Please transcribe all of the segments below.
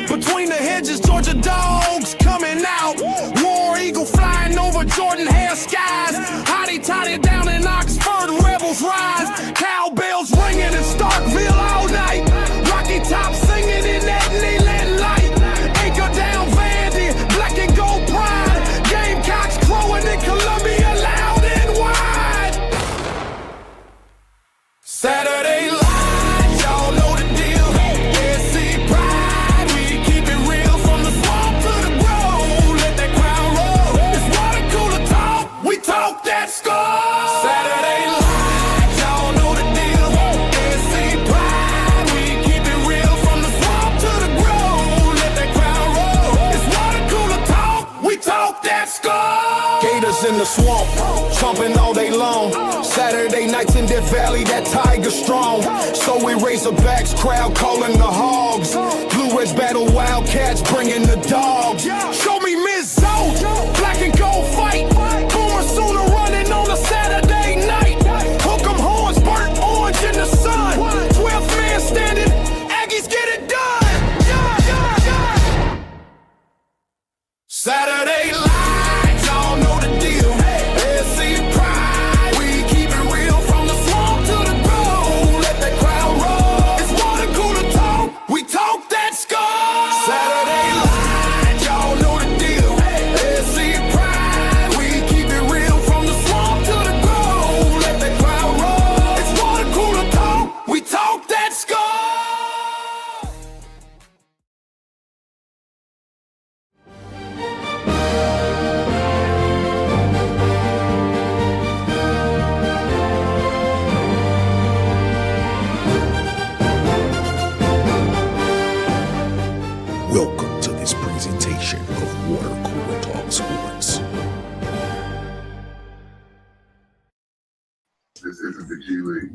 Between the hedges, Georgia dogs coming out. War Eagle flying over Jordan hair skies. Hottie toddy down in Oxford, rebels rise. Cowbells ringing in Starkville all night. Rocky Top singing in that Leland light. Anchor down Vandy, black and gold pride. Gamecocks crowing in Columbia loud and wide. Saturday light, y'all know the deal. SC pride, we keep it real from the swamp to the grove. Let that crowd roll. It's water cooler talk. We talk that score. Saturday light, y'all know the deal. SC pride, we keep it real from the swamp to the grove. Let that crowd roll. It's water cooler talk. We talk that score. Gators in the swamp, trumping all day long. Saturday nights in Death Valley, that tiger strong. So we Razorbacks, crowd calling the hogs. Blue Ridge battle, Wildcats bringing the dogs. Show me Miss Zoe, black and gold fight. Boomer Sooner running on a Saturday night. Hook 'em horns, burnt orange in the sun. 12th man standing, Aggies get it done. Saturday light, y'all know the deal. SC pride, we keep it real from the swamp to the grove. Let that crowd roll. It's water cooler talk. We talk that score. Saturday light, y'all know the deal. SC pride, we keep it real from the swamp to the grove. Let that crowd roll. It's water cooler talk. We talk that score. Welcome to this presentation of Water Cooler Talk Sports. This isn't the G League.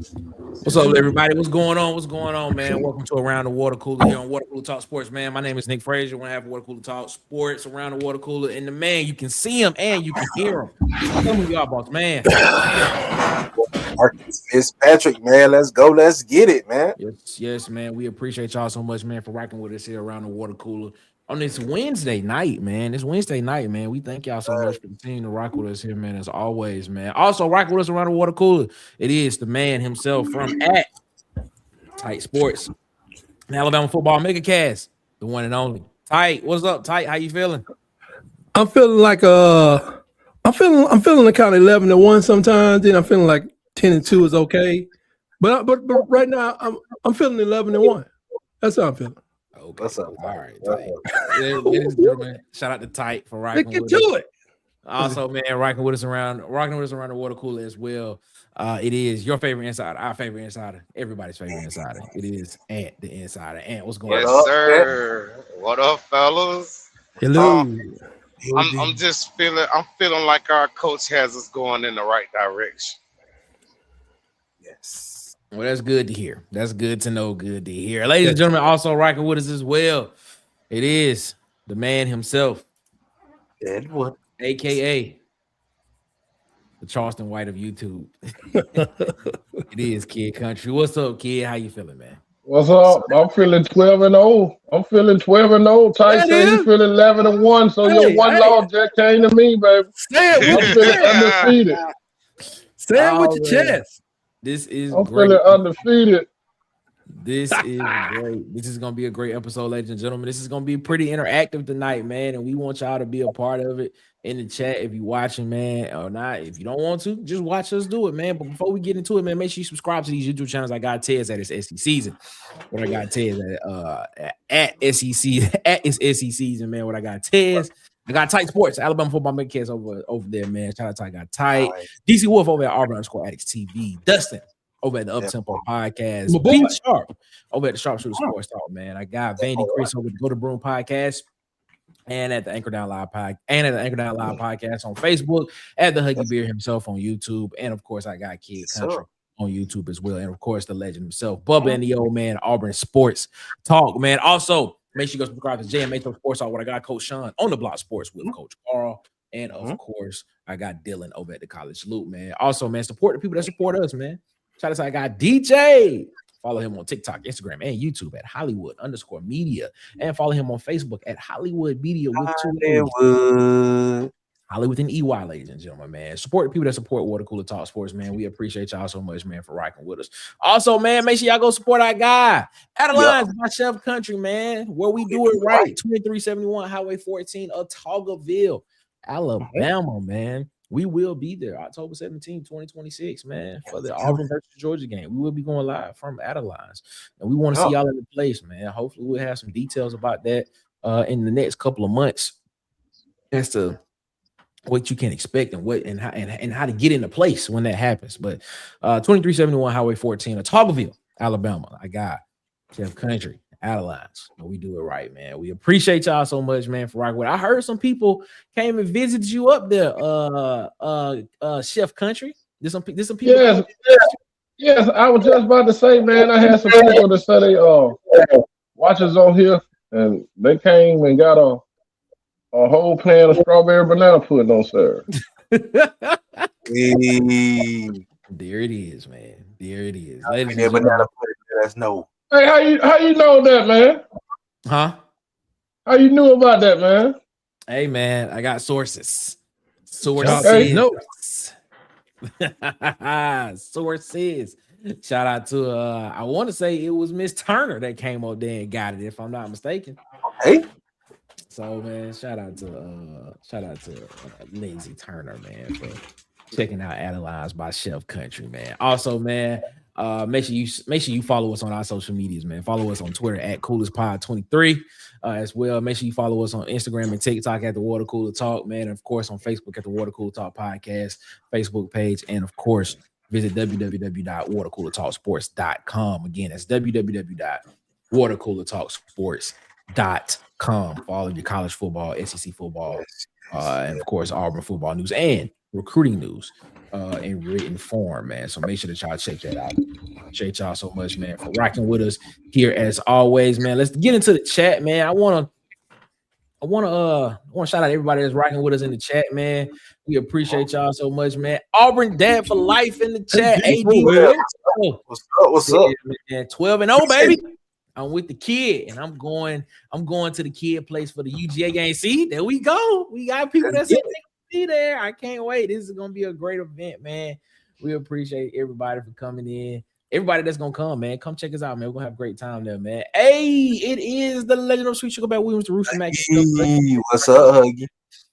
What's up, everybody? What's going on? What's going on, man? Welcome to Around the Water Cooler here on Water Cooler Talk Sports, man. My name is Nick Frazier. We're gonna have Water Cooler Talk Sports around the water cooler, and the man, you can see him and you can hear him. Tell me, y'all, boss, man. Marcus Fitzpatrick, man, let's go, let's get it, man. Yes, man. We appreciate y'all so much, man, for rocking with us here around the water cooler on this Wednesday night, man. We thank y'all so much for continuing to rock with us here, man, as always, man. Also, rock with us around the water cooler. It is the man himself from at Tight Sports, an Alabama football megacast, the one and only Tight. What's up, Tight? How you feeling? I'm feeling like I'm feeling like kind of 11-1 sometimes. Then I'm feeling like 10-2 is okay. But right now I'm feeling 11-1. That's how I'm feeling. Okay. What's up? All right, Tight. Ladies and gentlemen, shout out to Tight for rocking Let's with get us. to it. Also, man, rocking with us around the water cooler as well. It is your favorite insider, our favorite insider, everybody's favorite insider. It is Ant, the insider. Ant, what's going on? Yes, sir. What up, fellas? Hello. I'm feeling like our coach has us going in the right direction. Yes. Well, that's good to hear. That's good to know. Good to hear. Ladies and gentlemen, also rocking with us as well. It is the man himself, Edward. aka the Charleston White of YouTube. It is Kid Country. What's up, Kid? How you feeling, man? What's up? I'm feeling 12-0. I'm feeling 12-0 Tyson, you feeling 11-1. So your one loss just came to me, baby. Say it I'm feeling undefeated. Say it with your chest. This is I'm great. feeling undefeated. This is great. This is gonna be a great episode, ladies and gentlemen. This is gonna be pretty interactive tonight, man. And we want y'all to be a part of it in the chat if you're watching, man, or not. If you don't want to, just watch us do it, man. But before we get into it, man, make sure you subscribe to these YouTube channels. I got Tez at its SEC season. What I got Tez at SEC at its SEC season, man. What I got Tez I got Tight Sports, Alabama Football Makers over there, man. Shout out to I got Tight. DC Wolf over at Auburn_Addicts TV. Dustin over at the Uptempo Podcast. My boy. Pete Sharp over at the Sharpshooter Sports Talk, man. I got Vandy Chris over at the Go to Broom Podcast. And at the Anchor Down Live podcast on Facebook, at the Huggy Bear himself on YouTube, and of course I got Kid Country on YouTube as well, and of course the legend himself, Bubba and the Old Man, Auburn Sports Talk, man. Also, make sure you go subscribe to JMA Sports Talk, where I got Coach Sean on the Block Sports with Coach Carl, and of course I got Dylan over at the College Loop, man. Also, man, support the people that support us, man. Shout out to I got DJ. Follow him on TikTok, Instagram, and YouTube at Hollywood_media. And follow him on Facebook at Hollywood Media with Hollywood and EY, ladies and gentlemen, man. Support the people that support Water Cooler Talk Sports, man. We appreciate y'all so much, man, for rocking with us. Also, man, make sure y'all go support our guy, Adelines by Chef Country, man, where we do it right. 2371 Highway 14, Otaugaville, Alabama, man. We will be there October 17, 2026, man, for the Auburn versus Georgia game. We will be going live from Adelines, and we want to see y'all in the place, man. Hopefully, we'll have some details about that in the next couple of months as to what you can expect and how to get into place when that happens. But 2371 Highway 14, Otaugaville, Alabama. I got Chef Country. Adelines. We do it right, man. We appreciate y'all so much, man, for rocking with. I heard some people came and visited you up there, Chef Country. There's some people. Yes. I was just about to say, man. I had some people that say they watchers on here, and they came and got a whole pan of strawberry banana pudding on serve. There it is, man. There it is. Ladies and gentlemen. That's no. Hey, how you know that, man? Huh? How you knew about that, man? Hey, man, I got sources. Hey, no. Sources. Shout out to I want to say it was Miss Turner that came up there and got it, if I'm not mistaken. Hey. So, man, shout out to Lindsay Turner, man, for checking out Analyzed by Chef Country, man. Also, man, make sure you follow us on our social medias, man. Follow us on Twitter at CoolersPod23 as well. Make sure you follow us on Instagram and TikTok at the Water Cooler Talk, man. And of course, on Facebook at the Water Cooler Talk Podcast Facebook page. And of course, visit www.watercoolertalksports.com. Again, that's www.watercoolertalksports.com for all of your college football, SEC football, and of course, Auburn football news and recruiting news in written form, man. So make sure that y'all check that out. Appreciate y'all so much, man, for rocking with us here as always, man. Let's get into the chat, man. I want to shout out everybody that's rocking with us in the chat, man. We appreciate y'all so much, man. Auburn Dad for life in the chat. AD, What's up? Man, 12-0, baby. I'm with the kid, and I'm going to the kid place for the UGA game. See, there we go. We got people that's be there. I can't wait. This is gonna be a great event, man. We appreciate everybody for coming in. Everybody that's gonna come, man, come check us out, man. We're gonna have a great time there, man. Hey, it is the legend of Sweet Sugarback Williams, the Rooster Mac. What's up, Huggy?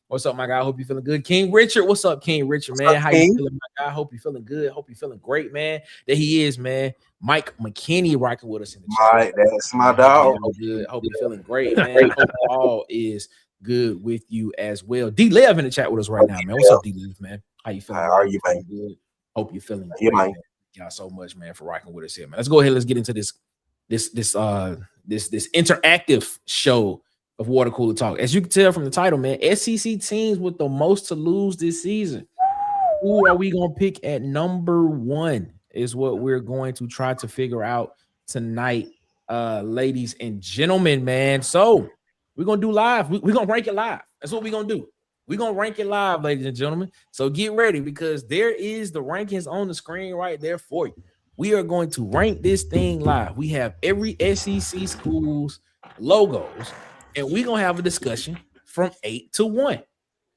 What's up, my guy? I hope you're feeling good. King Richard, what's up, King Richard, man? How you feeling, my guy? I hope you're feeling good. Hope you're feeling great, man. There he is, man. Mike McKinney rocking with us in the chat. All right, that's my dog. Good. Hope you're feeling great, man. Hope all is good with you as well. D-Lev in the chat with us right now, man. What's up, D-Lev, man? How you feeling? How are you, man? Good. Hope you're feeling Yeah, great, man. man. Y'all so much, man, for rocking with us here, man. Let's go ahead. Let's get into this interactive show of Water Cooler Talk. As you can tell from the title, man, SEC teams with the most to lose this season. Who are we gonna pick at number one? Is what we're going to try to figure out tonight, ladies and gentlemen, man. So we're gonna do live. We're gonna rank it live. That's what we're gonna do. We're gonna rank it live, ladies and gentlemen. So get ready, because there is the rankings on the screen right there for you. We are going to rank this thing live. We have every SEC school's logos, and we're gonna have a discussion from 8 to 1.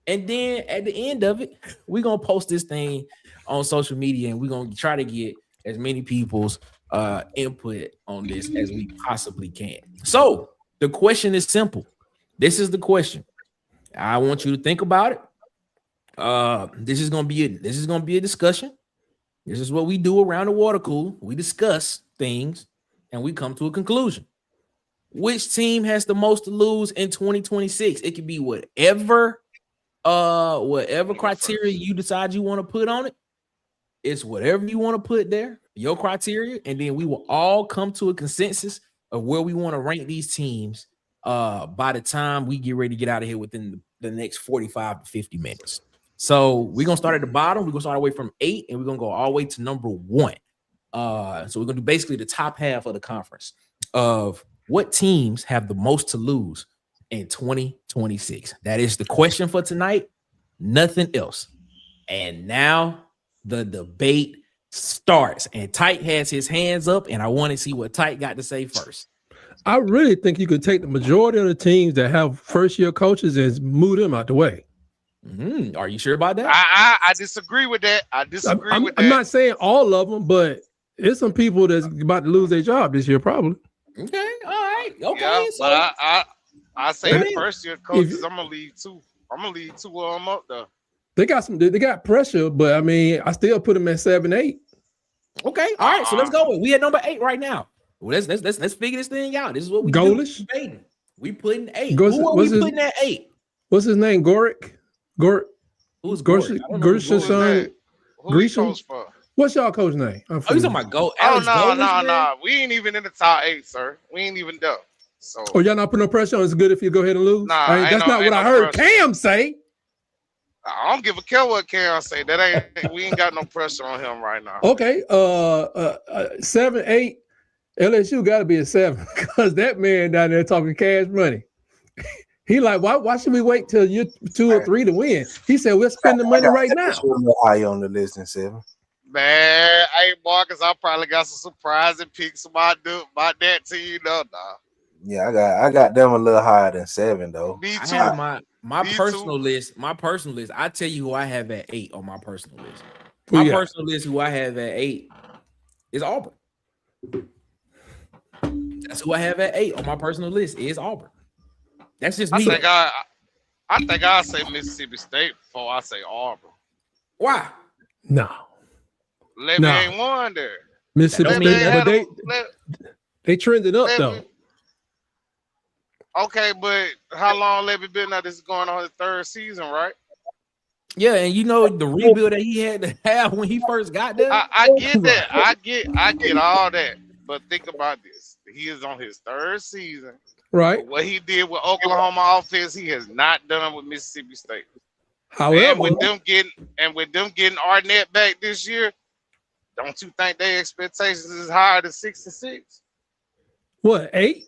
And then at the end of it, we're gonna post this thing on social media, and we're gonna try to get as many people's input on this as we possibly can. So the question is simple. This is the question. I want you to think about it. This is gonna be a discussion. This is what we do around the water cooler. We discuss things and we come to a conclusion. which team has the most to lose in 2026. It could be whatever criteria you decide you want to put on it. It's whatever you want to put there, your criteria, and then we will all come to a consensus of where we want to rank these teams by the time we get ready to get out of here within the next 45 to 50 minutes. So we're gonna start at the bottom. We're gonna start away from 8, and we're gonna go all the way to number 1. So we're gonna do basically the top half of the conference of what teams have the most to lose in 2026. That is the question for tonight. Nothing else. And now the debate starts. And Tight has his hands up, and I want to see what Tight got to say first. I really think you could take the majority of the teams that have first-year coaches and move them out the way. Are you sure about that? I disagree with that. I'm not saying all of them, but there's some people that's about to lose their job this year, probably. Okay, all right, okay. Yeah, so, but I say the first year coaches, I'm gonna leave 2. I'm gonna leave 2 of them up there. They got pressure, but I mean, I still put them at 7, 8. Okay, all right. So let's go. We at number 8 right now. Well, let's figure this thing out. This is what we Goalish. do. We putting 8. Who are we putting at 8? What's his name? Gorick. Who's Grisham? Who he coach for? What's y'all coach name? You talking about Go? No. We ain't even in the top 8, sir. We ain't even there. So. Oh, y'all not putting no pressure on? It's good if you go ahead and lose. Nah, that's not what I heard Cam say. I don't give a care what Cam say. We ain't got no pressure on him right now. Okay, 7, 8. LSU got to be a 7 because that man down there talking cash money. He like, why should we wait till year 2 or 3 to win? He said, we'll spend the money right now. High on the list than 7. Man, hey Marcus, I probably got some surprising picks about that team. No. Yeah, I got them a little higher than 7 though. Me too. I have my personal list. My personal list. I tell you who I have at 8 on my personal list. My personal list, who I have at 8, is Auburn. That's who I have at 8 on my personal list. Is Auburn. That's just me. I think I say Mississippi State before I say Auburn. Why? No. Levy ain't won there. Mississippi State, but they trended up though. Okay, but how long Levy been now? This is going on his 3rd season, right? Yeah, and you know the rebuild that he had to have when he first got there. I get that. I get all that. But think about this. He is on his 3rd season. Right. What he did with Oklahoma offense, he has not done with Mississippi State. However, and with them getting Arnett back this year, don't you think their expectations is higher than 6-6? What, 8?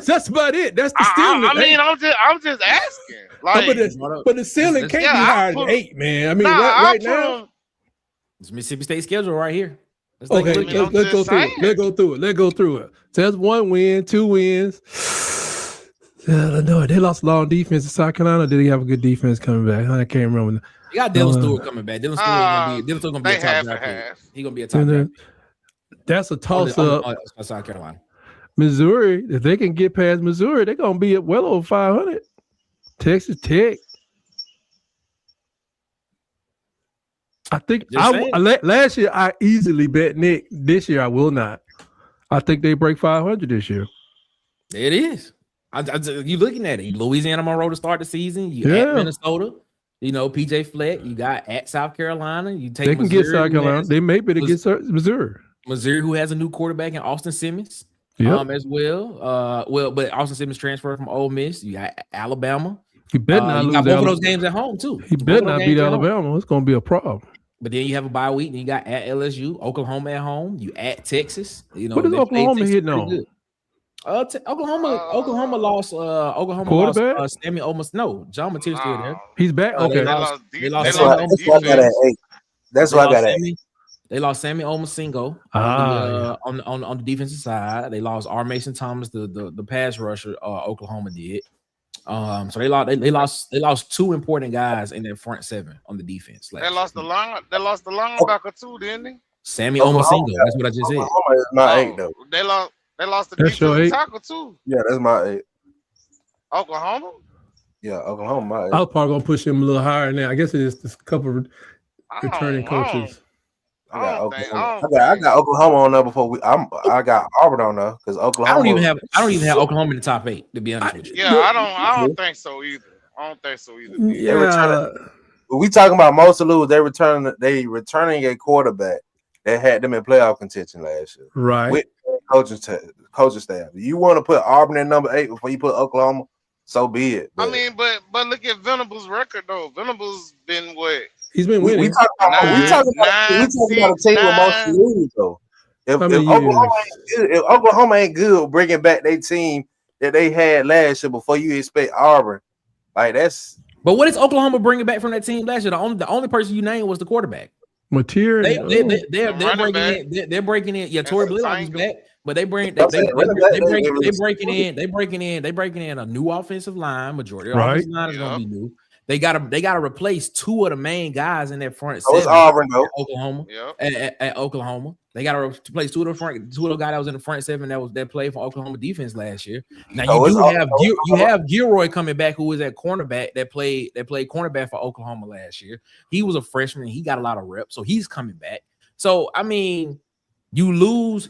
That's about it. That's the ceiling. I'm just asking. Like, but the ceiling can't be higher than 8, man. I mean, right now, it's Mississippi State schedule right here. Let's go through it. So that's 1 win, 2 wins. No, they lost a long defense in South Carolina. Did he have a good defense coming back? I can't remember. You got Dylan Stewart coming back. Dylan Stewart gonna be a top draft pick. He's gonna be a top draft pick. That's a toss up. South Carolina. Missouri, if they can get past Missouri, they're gonna be at well over 500. Texas Tech. I think last year I easily bet Nick. This year I will not. I think they break 500 this year. It is. You looking at it? Louisiana Monroe to start the season. You at Minnesota. You know PJ Fleck. You got at South Carolina. You take. They can get South Carolina. They may be able to get Missouri. Missouri, who has a new quarterback in Austin Simmons. As well. But Austin Simmons transferred from Ole Miss. You got Alabama. He better not lose. Got both of those games at home too. He better not beat Alabama. It's going to be a problem. But then you have a bye week, and you got at LSU, Oklahoma at home. You at Texas. You know what is Oklahoma hitting on? Oklahoma lost. Lost Sammy almost John Mateer's still there. He's back. Okay. They lost. That's why I got it. They lost Sammy Omosingo on the defensive side. They lost R. Mason Thomas, the pass rusher. Oklahoma did. So they lost 2 important guys in their front 7 on the defense. They lost the linebacker too, didn't they? Sammy Omosingo. That's what I just said. Oklahoma is my 8 though. They lost the defensive tackle too. Yeah, that's my 8. Oklahoma. Yeah, Oklahoma. My 8. I was probably gonna push him a little higher now. I guess it is a couple of returning coaches. I don't think. I got Oklahoma on there before I got Auburn on there because Oklahoma. I don't even have Oklahoma in the top 8, to be honest with you. Yeah, I don't think so either. I don't think so either. Yeah. We talking about most of lose. They returning a quarterback that had them in playoff contention last year. Right. With coaching staff. You want to put Auburn in number 8 before you put Oklahoma? So be it. I mean, but look at Venable's record though. Venable's been what? He's been winning. We talking about a team with most lose though. If Oklahoma ain't good bringing back their team that they had last year before you expect Auburn, like that's. But what is Oklahoma bringing back from that team last year? The only person you named was the quarterback. Mateer. They're breaking in. Yeah, Torrey Blaylock's back, but they breaking in a new offensive line. Majority of the offensive line is going to be new. They gotta replace 2 of the main guys in that front. So it's Auburn though. Oklahoma. At Oklahoma, they gotta replace 2 of the guys that was in the front 7 that played for Oklahoma defense last year. Now you have Gilroy coming back, who was at cornerback that played cornerback for Oklahoma last year. He was a freshman. He got a lot of reps, so he's coming back. So I mean, you lose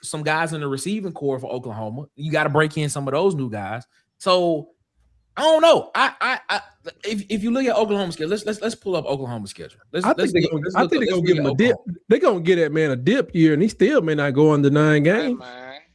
some guys in the receiving core for Oklahoma. You got to break in some of those new guys. So I don't know. If you look at Oklahoma's schedule, let's pull up Oklahoma's schedule. I think they're gonna give him a dip. They're gonna get that man a dip year, and he still may not go under 9 games.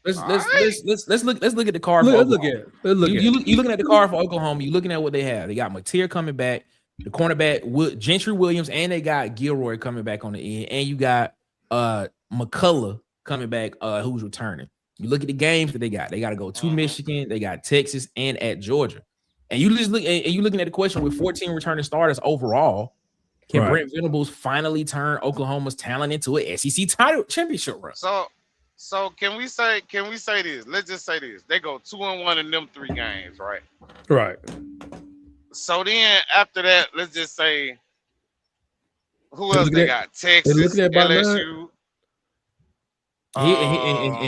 Let's look at the card. Let's look at it. You looking at the card for Oklahoma. You looking at what they have. They got Mateer coming back, the cornerback Gentry Williams, and they got Gilroy coming back on the end, and you got McCullough coming back, who's returning. You look at the games that they got. They got to go to Michigan. They got Texas and at Georgia. And you looking at the question with 14 returning starters overall. Can Brent Venables finally turn Oklahoma's talent into an SEC title championship run? So can we say this? Let's just say this. They go 2-1 in them 3 games, right? Right. So then after that, let's just say who else they got? Texas, LSU.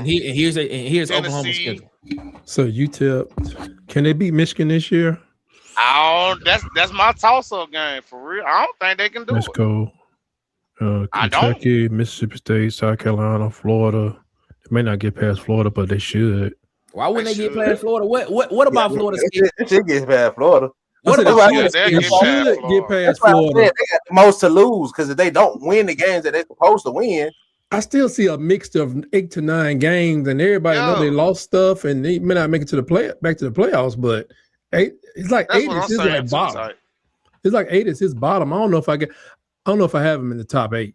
Here's Oklahoma's schedule. So UTEP, can they beat Michigan this year? Oh, that's my toss-up game for real. I don't think they can do it. Let's go. Kentucky, Mississippi State, South Carolina, Florida. They may not get past Florida, but they should. Why wouldn't they get past Florida? What about Florida State? It should get past Florida. What about get past Florida? They got the most to lose because if they don't win the games that they're supposed to win. I still see a mixture of 8 to 9 games, and everybody know they lost stuff, and they may not make it to back to the playoffs. But 8, it's like That's 8 is his like bottom. It's like 8 is his bottom. I don't know if I have him in the top 8.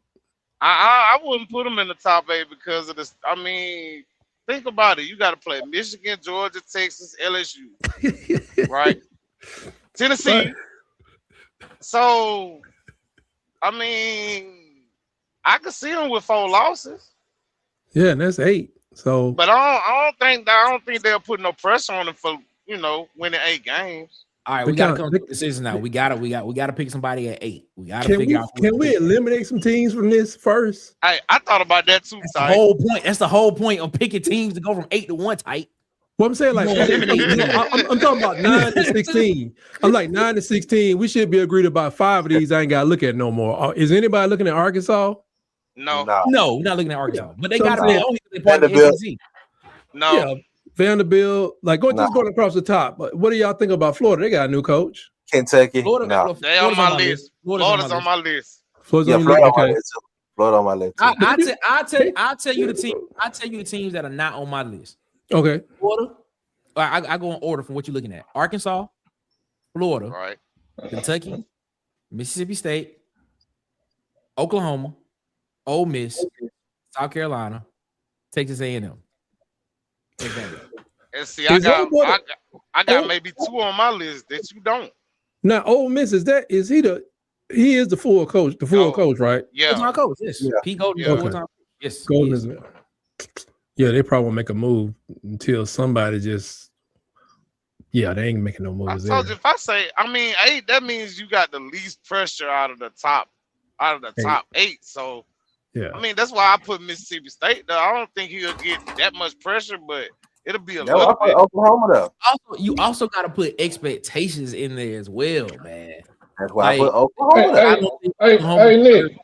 I wouldn't put him in the top 8 because of this. I mean, think about it. You got to play Michigan, Georgia, Texas, LSU, right? Tennessee. Right. So, I mean, I could see them with 4 losses. Yeah, and that's 8. So, but I don't think they'll put no pressure on them for winning 8 games. All right, we gotta come to the decision now. We gotta pick somebody at 8. We gotta figure out. Can we eliminate some teams from this first? I thought about that too. That's the whole point. That's the whole point of picking teams to go from 8 to 1 tight. Well, I'm saying like I'm talking about 9 to 16. I'm like 9 to 16. We should be agreed about 5 of these. I ain't gotta look at no more. Is anybody looking at Arkansas? No, we're not looking at Arkansas. But they gotta be only part of the SEC. No. Yeah, Vanderbilt, just going across the top. But what do y'all think about Florida? They got a new coach. Kentucky. They on my list. Florida's on my list. Florida on my list. I'll tell you the team. I'll tell you the teams that are not on my list. Okay. Florida. I go in order from what you're looking at. Arkansas, Florida, right? Kentucky, Mississippi State, Oklahoma, Ole Miss, South Carolina, Texas A&M. And see, I got maybe 2 on my list that you don't. Now, Ole Miss is he is the full coach, coach, right? Yeah, full-time coach. Yes, yeah. Pete Golden. Okay. Full-time. Yes, Golden is. Yeah, they probably won't make a move until somebody just. Yeah, they ain't making no moves. I told you, if I say, 8, that means you got the least pressure out of the top 8. So. Yeah, that's why I put Mississippi State there. I don't think he'll get that much pressure, but it'll be a little bit. Oklahoma though. You also got to put expectations in there as well, man. That's why I put Oklahoma. Hey, Nick.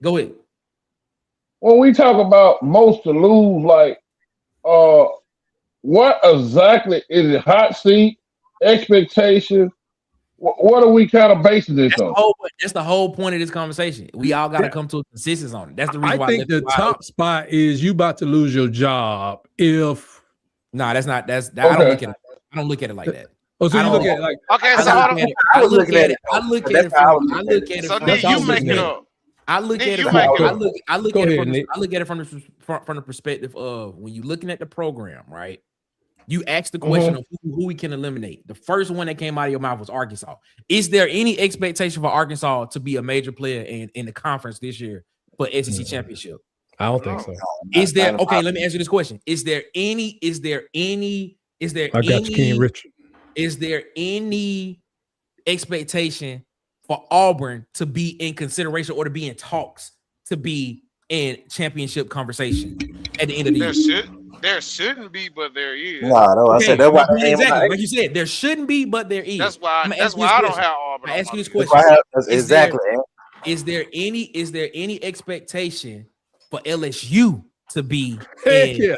Go ahead. when we talk about most to lose, like what exactly is it? Hot seat, expectation. What are we kind of basing this on? That's the whole point of this conversation. We all got to come to a consensus on it. That's the reason why I think the top spot is you about to lose your job if. No, that's not. That's Okay. I don't look at it. I don't look at it like that. Oh, so you look at it like Okay, so I look at it. I look at it. So from then you the make it up. I look at it. you make it up. I look Go at it ahead, from Nick. the perspective of when you're looking at the program, right? You ask the question of who we can eliminate. The first one that came out of your mouth was Arkansas. Is there any expectation for Arkansas to be a major player in the conference this year for SEC championship? I don't think so. Is there okay? Let me answer this question. Is there any I got you, King Richard. Is there any expectation for Auburn to be in consideration or to be in talks to be in championship conversation at the end of the year? There shouldn't be, but there is. No, I said that's why. Exactly, like you said, there shouldn't be, but there is. That's why I don't have Auburn. I ask you this question. Exactly. Is there any expectation for LSU to be Heck in? yeah.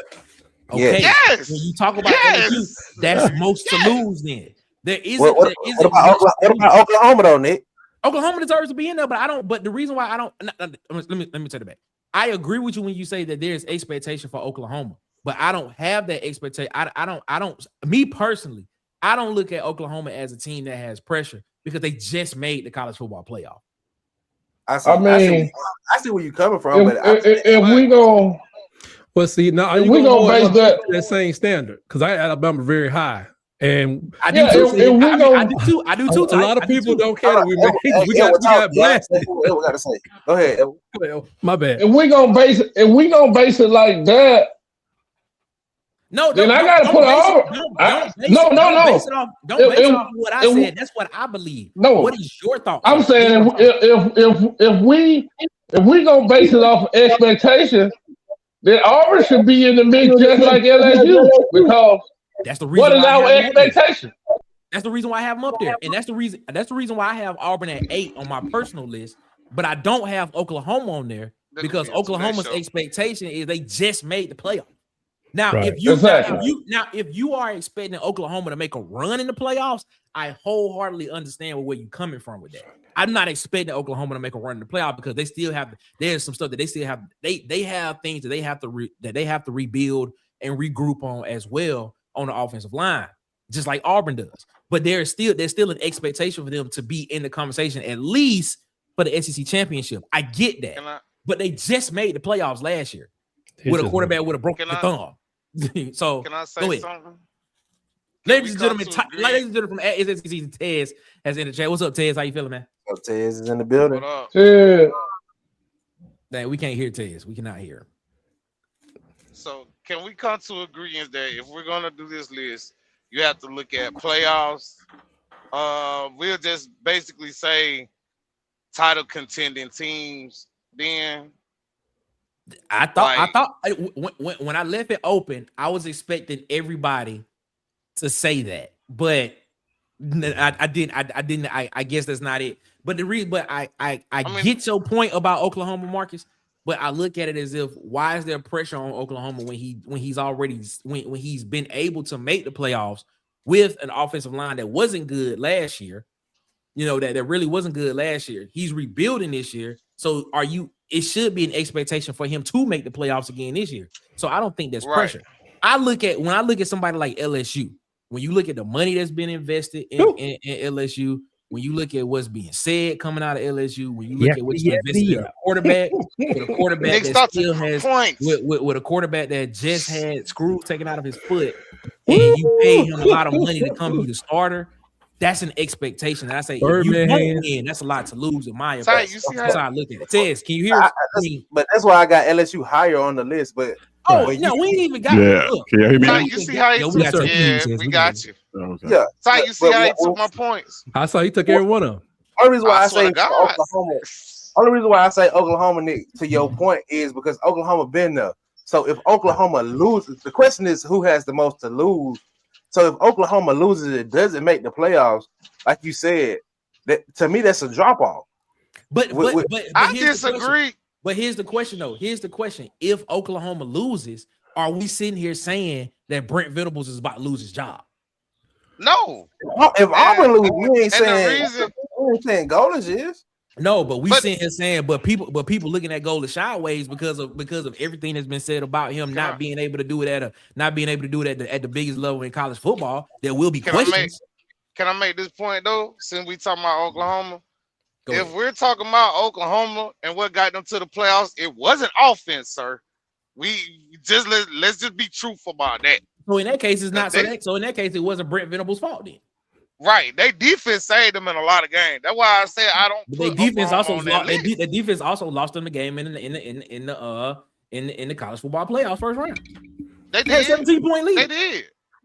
Okay. Yes. When you talk about LSU, that's most to lose. Then there isn't. What about Oklahoma though, Nick? Oklahoma deserves to be in there, but I don't. But the reason why I don't. Let me take it back. I agree with you when you say that there's expectation for Oklahoma, but I don't have that expectation. I don't. Me personally, I don't look at Oklahoma as a team that has pressure because they just made the college football playoff. I see where you're coming from, if we go. Well, see, now we gonna base that same standard because I had Alabama very high, and I do too. I do too. A lot of people don't care that we got blasted. What we got to say? Go ahead. Well, my bad. If we gonna base it like that, then I gotta put Auburn. Don't base it off what I said. That's what I believe. No, what is your thought? I'm saying if we gonna base it off of expectation, then Auburn should be in the mix just like LSU because that's the reason. What is our expectation? That's the reason why I have them up there, and that's the reason why I have Auburn at 8 on my personal list, but I don't have Oklahoma on there because Oklahoma's expectation is they just made the playoff. Now, right. if you are expecting Oklahoma to make a run in the playoffs, I wholeheartely understand where you're coming from with that. I'm not expecting Oklahoma to make a run in the playoff because they still have there's some stuff that they still have. They have things that they have to rebuild and regroup on as well on the offensive line, just like Auburn does. But there's still an expectation for them to be in the conversation at least for the SEC championship. I get that, but they just made the playoffs last year with a quarterback with a broken thumb. So can I say something? Ladies and gentlemen from SEC, Tez has in the chat. What's up, Tez? How you feeling, man? Tez is in the building. What up? Dang, we can't hear Tez. We cannot hear him. So can we come to agreement that if we're gonna do this list, you have to look at playoffs? We'll just basically say title contending teams. Then I thought when I left it open, I was expecting everybody to say that, but I didn't. I guess that's not it. But I get your point about Oklahoma, Marcus. But I look at it as if why is there pressure on Oklahoma when he's been able to make the playoffs with an offensive line that wasn't good last year, that really wasn't good last year. He's rebuilding this year. So it should be an expectation for him to make the playoffs again this year. So I don't think there's pressure. When I look at somebody like LSU, when you look at the money that's been invested in LSU, when you look at what's being said coming out of LSU, when you look at what's invested in a quarterback, with a quarterback that still has with a quarterback that just had screws taken out of his foot, and you pay him a lot of money to come be the starter, that's an expectation. And I say, if you don't win, that's a lot to lose in my opinion. That's how I look at it. Tez, can you hear me? But that's why I got LSU higher on the list. But we ain't even got it. Can you hear me? Ty, you see how he took we got you. Okay. Yeah. Ty, you see how he took my points? I saw he took every one of them. Only reason why I say Oklahoma, Nick, to your point, is because Oklahoma been there. So if Oklahoma loses, the question is who has the most to lose. So if Oklahoma loses, it doesn't make the playoffs. Like you said, that to me that's a drop off. But I disagree. But here's the question, though. Here's the question: if Oklahoma loses, are we sitting here saying that Brent Venables is about to lose his job? No. If Auburn lose, you ain't And the saying reason, you ain't saying Golders is. No, but we But- sitting here saying, but people looking at Golders sideways because of everything that's been said about him not being able to do it at the biggest level in college football. There will be questions. Can I make this point though? Since we talking about Oklahoma, Go if ahead. we're talking about Oklahoma and what got them to the playoffs, it wasn't offense, sir. We just let's just be truthful about that. So in that case, it's not. They- So in that case, it wasn't Brent Venables' fault then. Right, they defense saved them in a lot of games. That's why I said I don't. But Put their defense Oklahoma also on that list. the defense also lost them the game in the college football playoffs first round. They They had did. 17-point lead.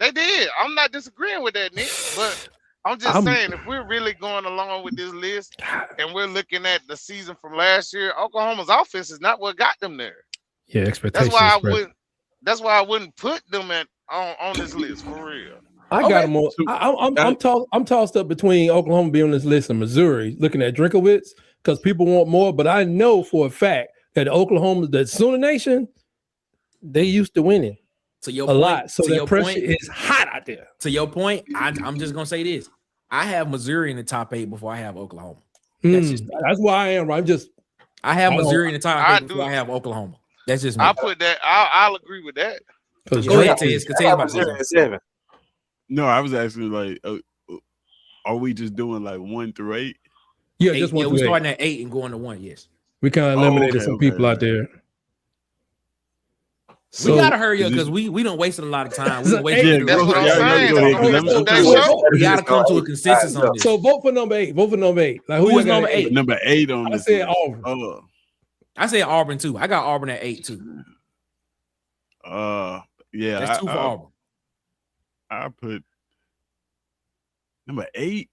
They did. I'm not disagreeing with that, Nick. But I'm just saying, if we're really going along with this list and we're looking at the season from last year, Oklahoma's offense is not what got them there. Yeah, expectations. That's why I wouldn't put them on this list for real. I got them on. I'm tossed up between Oklahoma being on this list and Missouri, looking at Drinkowitz, because people want more. But I know for a fact that the Sooner Nation, they used to winning To your a point, lot. So to that your pressure point, is hot out there. to your point, I'm just gonna say this: I have Missouri in the top 8 before I have Oklahoma. That's That's why I am. I have Missouri in the top 8 before do. I have Oklahoma. That's just me. I put that. I'll agree with that. Go ahead, Tez. Continue about this. 7. No, I was asking like, are we just doing like 1 through 8? Yeah, Eight, just yeah, one. we through eight. starting at 8 and going to 1. Yes, We kind of eliminated some people out there. So, we gotta hurry up because we don't wasted a lot of time. We So, wasted That's what I'm saying. We gotta come to a consensus on this. So vote for number 8. Vote for number 8. Like Who y'all is got number at 8? Number 8 on I this said list. Auburn. I said Auburn too. I got Auburn at 8 too. Yeah, That's 2 for Auburn. I put number 8.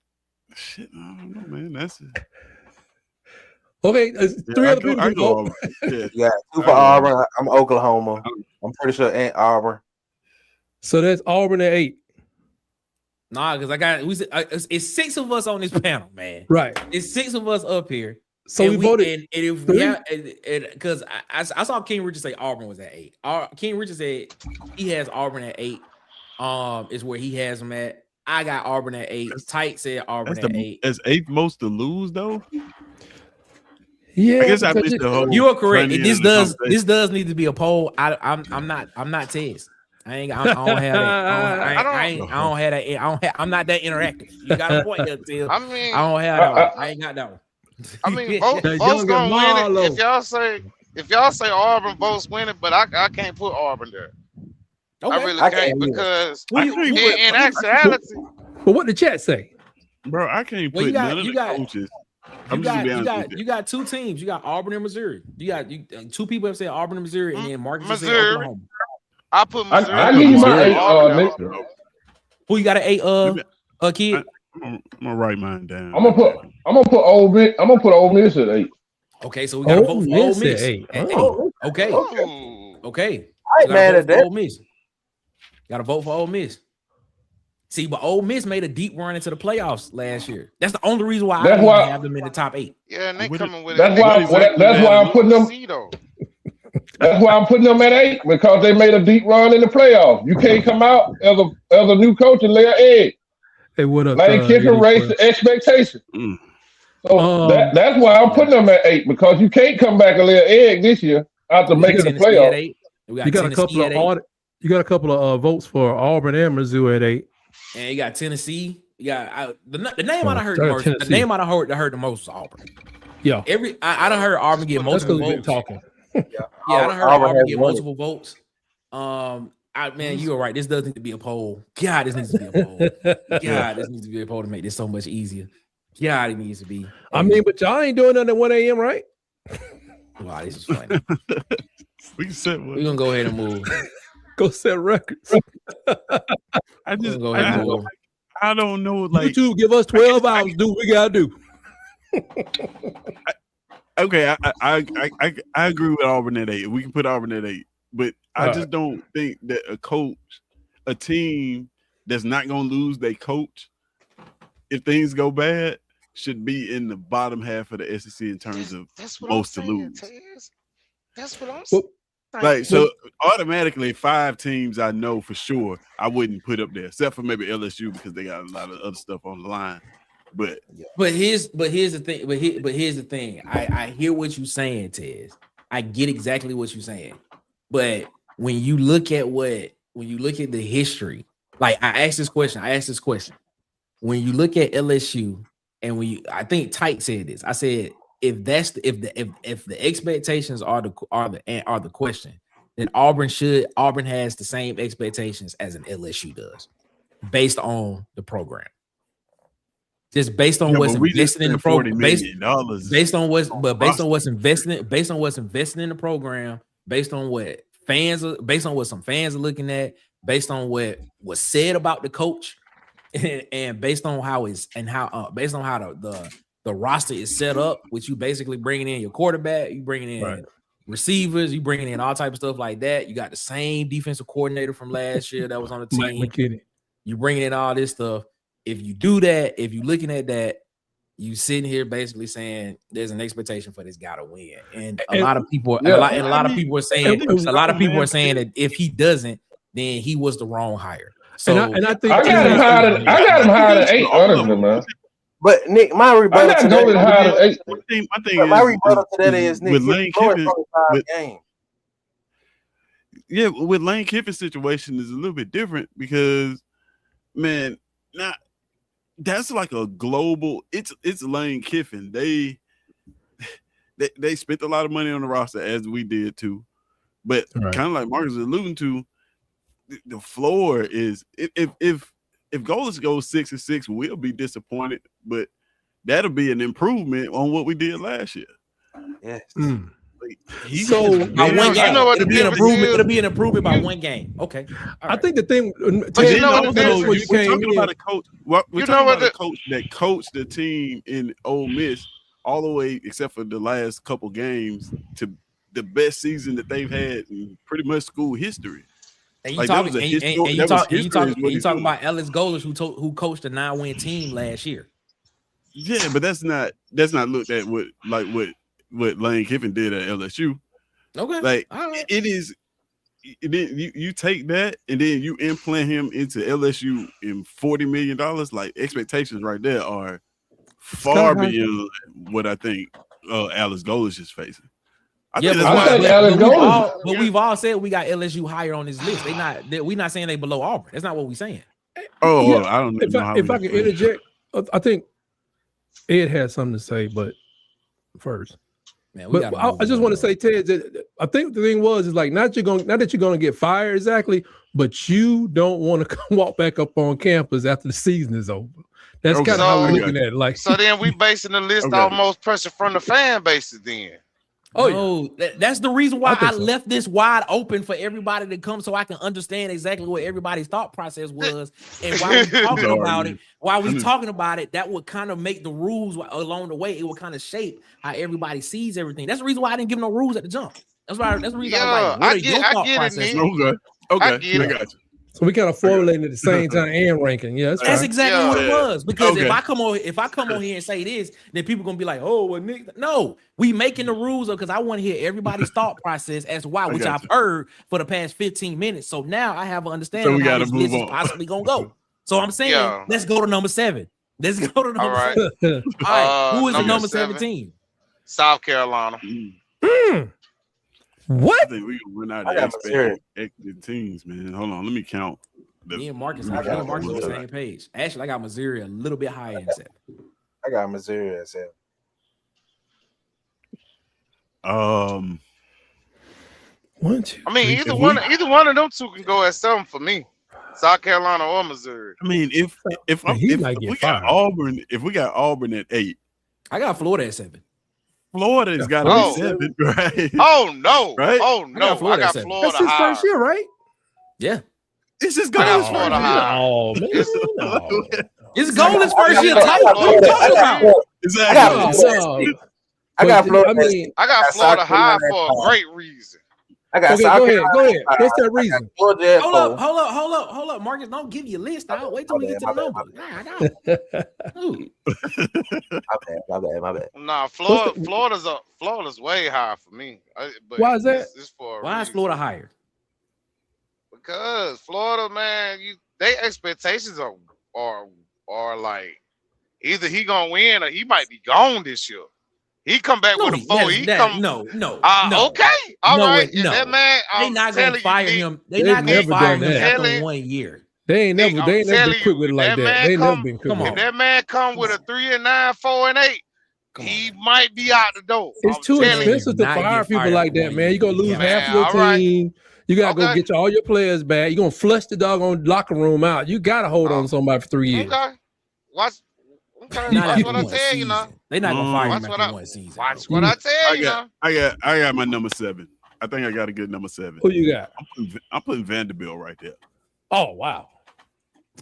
Shit, I don't know, man. That's it. Okay, 3 other people can vote. Auburn. Yeah. Yeah, 2 for Auburn. I'm Oklahoma. I'm pretty sure ain't Auburn. So that's Auburn at 8. Nah, because it's 6 of us on this panel, man. Right. It's 6 of us up here. So and we voted. And if 3? because I saw King Richard say Auburn was at 8. King Richard said he has Auburn at 8. Is where he has them at. I got Auburn at 8. Tight said Auburn at 8. That's 8th most to lose though. Yeah, I guess I missed the whole. You are correct. front This end of does something. need to be a poll. I'm not Tez. I don't have that. I'm not that interactive. You got a point there, Tez. I mean, I don't have that one. I ain't got that one. I mean, votes That gonna younger win it. If y'all say Auburn, votes win it, but I can't put Auburn there. Okay. I really I can't can't either. because I can't in actuality, But what the chat say? Bro, I can't Well, put you got- none of you the got- coaches. You I'm just gonna be honest with you got 2 teams. You got Auburn and Missouri. You got 2 people have said Auburn and Missouri, and then Marcus has said Missouri. Oklahoma. I put Missouri. I give you my 8, Auburn, Nick. Who you got an 8? Kid. I'm gonna write mine down. I'm gonna put Ole Miss. I'm gonna put Ole Miss at 8. Okay, so we got to vote for Ole Miss at Miss. 8. At 8. Oh. Okay, Ooh. okay. I ain't mad at that. Ole Miss. Got to vote for Ole Miss. See, but Ole Miss made a deep run into the playoffs last year. That's the only reason why I That's don't why- even have them in the top 8. Yeah, and they What coming with That's it. why. That's why I'm putting them. See, though. That's why I'm putting them at 8 because they made a deep run in the playoffs. You can't come out as a new coach and lay an egg. Hey, what up? Lane Kiffin raised the expectation. Mm. So that's why I'm putting them at 8 because you can't come back and lay an egg this year after making the Tennessee at playoffs. 8. We got You got a Tennessee couple at 8. of you got a couple of votes for Auburn and Mizzou at 8. And you got Tennessee. You got the name I heard Sorry, the most. Tennessee. The name I heard the most was Auburn. Yeah, I done heard Auburn get that's multiple because we've been votes. talking. Yeah, I done heard Auburn Auburn has get won it. multiple votes. Man, you are right. This does need to be a poll. God, this needs to be a poll. God, this needs to be a poll to make this so much easier. God, it needs to be. I mean, but y'all ain't doing nothing at 1 a.m., right? Wow, this is funny. We can set We're one. gonna go ahead and move. Go set records. I just Go ahead and move. I don't know. Like, YouTube, give us 12 hours. Do what we gotta do. okay, I agree with Auburn at 8. We can put Auburn at 8, but I just don't think that a team that's not gonna lose their coach, if things go bad, should be in the bottom half of the SEC in terms of That's what most I'm to saying, lose. Tez. That's what I'm Well, saying. Like, so automatically 5 teams I know for sure I wouldn't put up there, except for maybe LSU because they got a lot of other stuff on the line. But here's the thing. But here's the thing. I hear what you're saying, Tez. I get exactly what you're saying. But when you look at the history, like I asked this question. When you look at LSU, and I think Tight said this. I said if the expectations are the question, then Auburn has the same expectations as an LSU does, based on the program. Just based on what's invested in the program, based on what's invested in the program, based on what some fans are looking at, based on what was said about the coach, and based on how the roster is set up, which you basically bringing in your quarterback, you bringing in receivers, you bringing in all type of stuff like that. You got the same defensive coordinator from last year that was on the team. You bringing in all this stuff. If you do that, if you're looking at that, you sitting here basically saying there's an expectation for this guy to win, and a lot of people are saying that if he doesn't, then he was the wrong hire. So and I think I got him higher than 8, honestly, man. But Nick, my rebuttal to that, my rebuttal to that is Nick, with Lane Kiffin, game. Yeah, with Lane Kiffin's situation is a little bit different because, man, that's like a global. It's Lane Kiffin. They spent a lot of money on the roster, as we did too. But kind of like Marcus is alluding to, the floor is if Golders goes 6-6, we'll be disappointed, but that'll be an improvement on what we did last year. Yes. By one game, it'll be an improvement. It'll be an improvement by one game. Okay. I think the thing, but you know, we're talking about a coach. We're talking about a coach that coached the team in Ole Miss all the way, except for the last couple games, to the best season that they've had in pretty much school history. And you talking about Ellis Golders, who coached a 9-win team last year. Yeah, but that's not looked at what Lane Kiffin did at LSU. Okay, like it is. You take that and then you implant him into LSU in $40 million. Like expectations right there are far beyond what I think Alex Golders is facing. We've all said we got LSU higher on this list. We're not saying they below Auburn. That's not what we're saying. Oh, yeah. I don't know. If I can interject, I think Ed has something to say, but first. Man, I just want to say, Ted, that I think the thing is like not that you're gonna get fired exactly, but you don't want to walk back up on campus after the season is over. That's kind of how we're looking at it. Like, so then we basing the list almost pressure from the fan bases then. Oh, that's the reason why I left this wide open for everybody to come, so I can understand exactly what everybody's thought process was, and why we talking about it. While we talking about it, that would kind of make the rules along the way. It would kind of shape how everybody sees everything. That's the reason why I didn't give no rules at the jump. That's the reason I was like, I get it. Okay, I got you. So we kind of formulating at the same time and ranking. Yeah, that's exactly what it was. Because if I come on here and say this, then people gonna be like, "Oh, well, Nick." No, we making the rules up because I want to hear everybody's thought process as to why, which I've heard for the past 15 minutes. So now I have an understanding of how this list is possibly gonna go. So I'm saying, let's go to number 7. Let's go to number 7. All right, who is the number 17? South Carolina. What? I think we gonna run out of expected teams, man. Hold on, let me count. Me and Marcus on the same page. Actually, I got Missouri a little bit higher than 7. I got Missouri at 7. One, two. I mean, either one of them two can go at 7 for me. South Carolina or Missouri. I mean, if we got Auburn at 8, I got Florida at 7. Florida's got to be 7, right? Oh no! Right? Oh no! I got Florida That's his first year, right? Yeah. It's just Golden's first year. Oh man, it's Golden's first year. What are you talking about? Exactly. I got Florida. I got Florida high for a great reason. I got Okay, South go ahead. Carolina. Go ahead. What's that I got reason? Georgia at Hold 4. up. Marcus, don't give your list out. Wait till we get to the number. Dude. My bad. Nah, Florida's way higher for me. But Why is that? It's for a Why is reason. Florida higher? Because Florida, man, they expectations are like either he gonna win or he might be gone this year. He come back with a 4. No. Okay, all No, right. no. That man, They I'm not gonna telling fire you, him. They They've not gonna never fire done him that. after Telling- 1 year. They ain't never been telling quick you, with it like that that. man They never come- been quick Come with if it. that man come with a 3-9, 4-8, he might be out the door. It's I'm too telling you. expensive to not fire get people fired like after that, 1 man. year. You're gonna lose Yeah. half your Man, all right. team. You gotta go Okay. get all your players back. You're gonna flush the doggone locker room out. You gotta hold on to somebody for 3 years. Okay. Watch Not what after I 1 tell you now. season. They not gonna fire him Watch what after I- 1 season. Watch bro. what I tell you now. I got my number 7. I think I got a good number 7. Who you got? I'm putting Vanderbilt right there. Oh wow,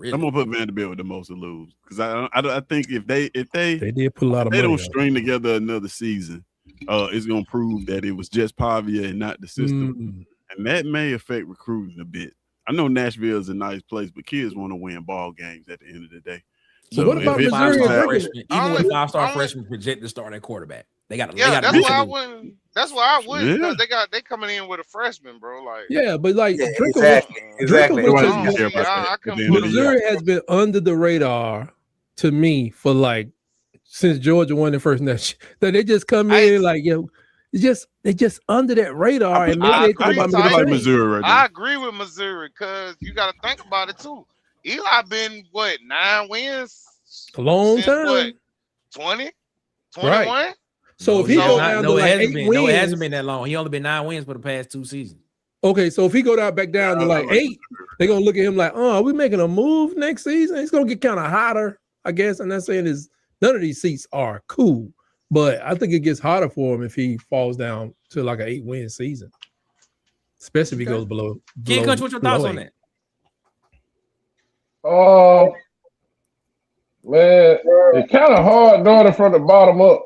I'm gonna put Vanderbilt with the most to lose because I think if they they did put a lot of they money. don't string together another season, it's gonna prove that it was just Pavia and not the system, and that may affect recruiting a bit. I know Nashville is a nice place, but kids want to win ball games at the end of the day. So what about if it's Missouri and five-star- Lincoln? Even with Only- 5-star only- freshmen projected to start at quarterback, they got. Yeah, they that's got why I wouldn't. That's why I wouldn't. Yeah. Because they coming in with a freshman, bro. Like, Yeah, but like Yeah, Drinker exactly. went Exactly. Drinker Nobody went can to- care about I that at couldn't the end of the year. Missouri has been under the radar to me for like since Georgia won the first nation. That they just come in like they just under that radar and maybe I they think agree about with me. Tyler. like Missouri right I now. agree with Missouri because you got to think about it too. Eli been what 9 wins? A long Since time. what, 20, 21? So if he No, go not- down to like 8 wins, No, it hasn't been that long. He only been 9 wins for the past 2 seasons. okay, so if he go down back down to like 8, they're gonna look at him like, oh, are we making a move next season? It's gonna get kind of hotter, I guess. I'm not saying is none of these seats are cool, but I think it gets hotter for him if he falls down to like an 8-win season, especially if he goes below. King Country, what's your thoughts on 8. that? Man, it's kind of hard doing it from the bottom up.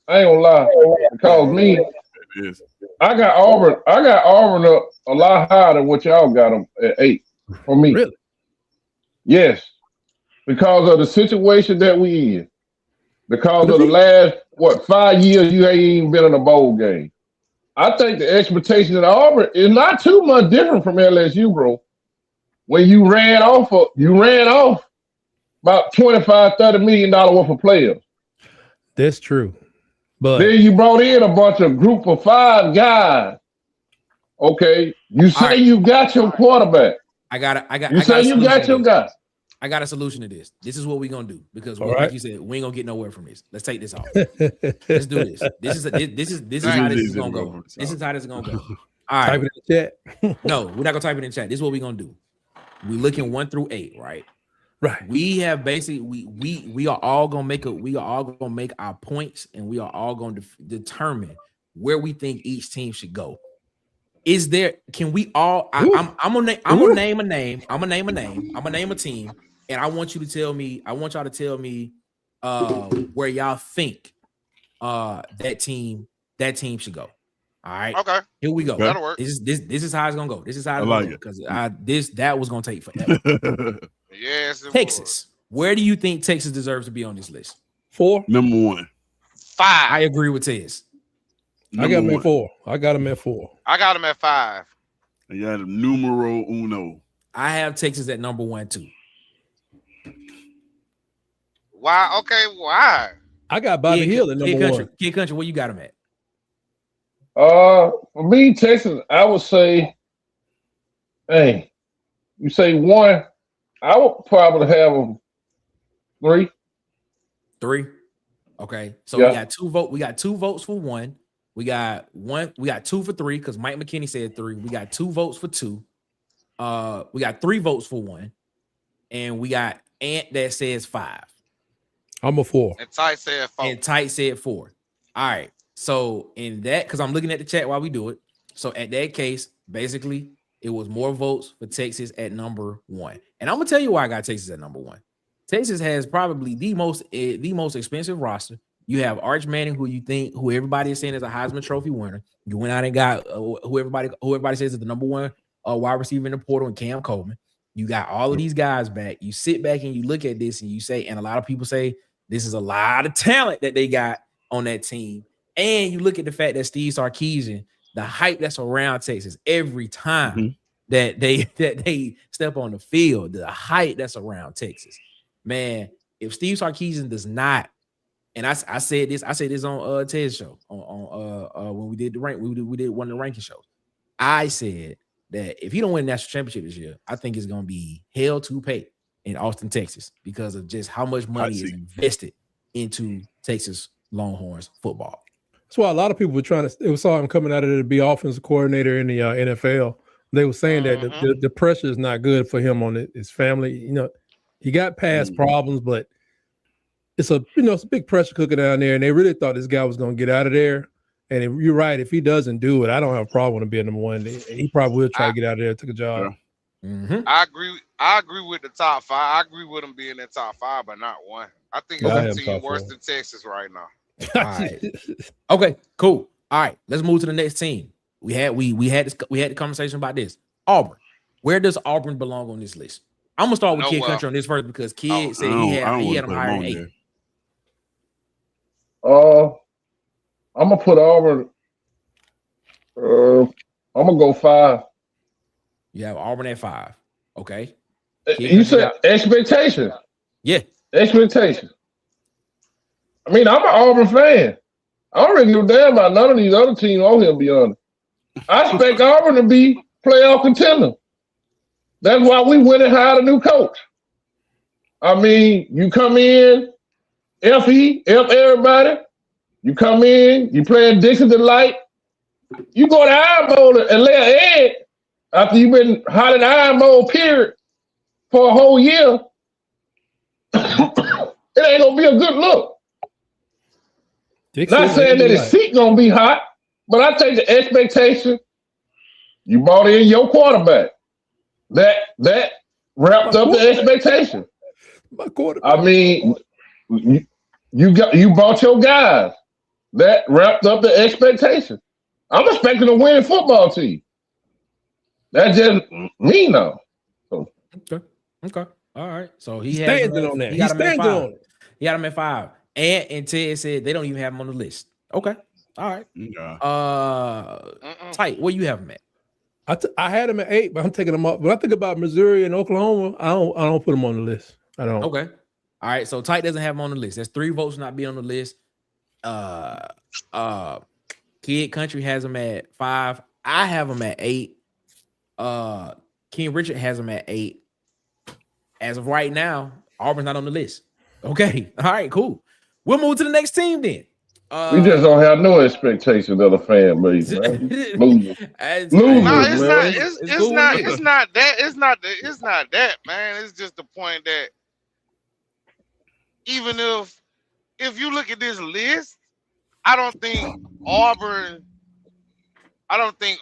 I ain't gonna lie, because me, It is. I got Auburn up a lot higher than what y'all got them at 8 for me. Really? Yes, because of the situation that we in. Because But of if the last 5 years, you ain't even been in a bowl game. I think the expectation at Auburn is not too much different from LSU, bro. When you ran off about $25-30 million worth of players. That's true, but Then you brought in a bunch of group of 5 guys. Okay, you say right. you got your quarterback. I got You say you got your guy. I got a solution to this. This is what we're gonna do because, All like right. you said, we ain't gonna get nowhere from this. Let's take this off. Let's do this. This is how this is gonna go. This is how this is gonna go. All type right. it in the chat. No, we're not gonna type it in chat. This is what we're gonna do. We're looking 1 through 8, right? Right. We have basically we are all gonna make our points, and we are all going to determine where we think each team should go. Is there? Can we all? I'm gonna name a name. I'm gonna name a name. I'm gonna name a team, and I want you to tell me. I want y'all to tell me where y'all think that team should go. All right. Okay. Here we go. That'll work. This is how it's gonna go. This is how it's I gonna like go it. because that was gonna take forever. Yes. it Texas. Where do you think Texas deserves to be on this list? 4. Number 1. was. 5. I agree with Tez. I got him at 4. I got him at 4. I got him at 5. I got him numero uno. I have Texas at number 1 too. Why? Okay. Why? I got Bobby Hill at number 1. Kid Country, where you got him at? For me, Texas, I would say, hey, you say 1, I would probably have them 3. 3. Okay. So Yeah. we got 2 votes. We got 2 votes for 1. We got 2 for 3 because Mike McKinney said 3. We got 2 votes for 2. We got 3 votes for 1. And we got Ant that says 5. I'm a 4. And Ty said 4. And Tight said 4. All right. So in that, because I'm looking at the chat while we do it. So at that case, basically, it was more votes for Texas at number 1. And I'm gonna tell you why I got Texas at number 1. Texas has probably the most expensive roster, You have Arch Manning, who everybody is saying is a Heisman Trophy winner. You went out and got who everybody says is the number one wide receiver in the portal, and Cam Coleman. You got all of these guys back. You sit back and you look at this and you say, and a lot of people say this is a lot of talent that they got on that team. And you look at the fact that Steve Sarkisian, the hype that's around Texas every time that they step on the field, the hype that's around Texas, man. If Steve Sarkisian does not, and I said this on Ted's show on when we did the rank, we did one of the ranking shows. I said that if he don't win the national championship this year, I think it's gonna be hell to pay in Austin, Texas, because of just how much money is invested into Texas Longhorns football. That's why a lot of people were saw him coming out of there to be offensive coordinator in the NFL. They were saying that the pressure is not good for him on his family. You know, he got past problems, but it's a big pressure cooker down there, and they really thought this guy was going to get out of there. And you're right, if he doesn't do it, I don't have a problem with him being number one. He probably will try to get out of there, take a job. Yeah. I agree with the top five. I agree with him being in top five, but not one. I think it's a team worse than Texas right now. All right. Okay, cool. All right, let's move to the next team. We had the conversation about this. Auburn. Where does Auburn belong on this list? I'm gonna start with Kid Country on this first because Kid said he had him higher than 8. I'm gonna put Auburn. I'm gonna go 5. You have Auburn at 5. Okay. You said expectation. Yeah. Expectation. I mean, I'm an Auburn fan. I don't really give a damn about none of these other teams on here, to be honest. I expect Auburn to be playoff contender. That's why we went and hired a new coach. I mean, you come in, F everybody. You come in, you playing Dixie Delight. You go to Iron Bowl and lay an egg after you've been hot in Iron Bowl period for a whole year. It ain't gonna be a good look. Not saying that his seat gonna be hot, but I take the expectation. You brought in your quarterback. That wrapped up the expectation. My quarterback. I mean, you brought your guys. That wrapped up the expectation. I'm expecting a winning football team. That's just me now. So. Okay. All right. So he standing on that. He's standing on it. He had him at 5. And Ted said they don't even have him on the list. Okay. All right. Tight. Where you have him at? I had him at 8, but I'm taking him up. When I think about Missouri and Oklahoma, I don't put him on the list. I don't. Okay. All right. So Tight doesn't have him on the list. That's 3 votes not being on the list. Kid Country has him at 5. I have him at 8. King Richard has him at 8. As of right now, Auburn's not on the list. Okay. All right, cool. We'll move to the next team then. We just don't have no expectations of the fan base, man. Losers. It's not that, man. It's just the point that even if you look at this list, I don't think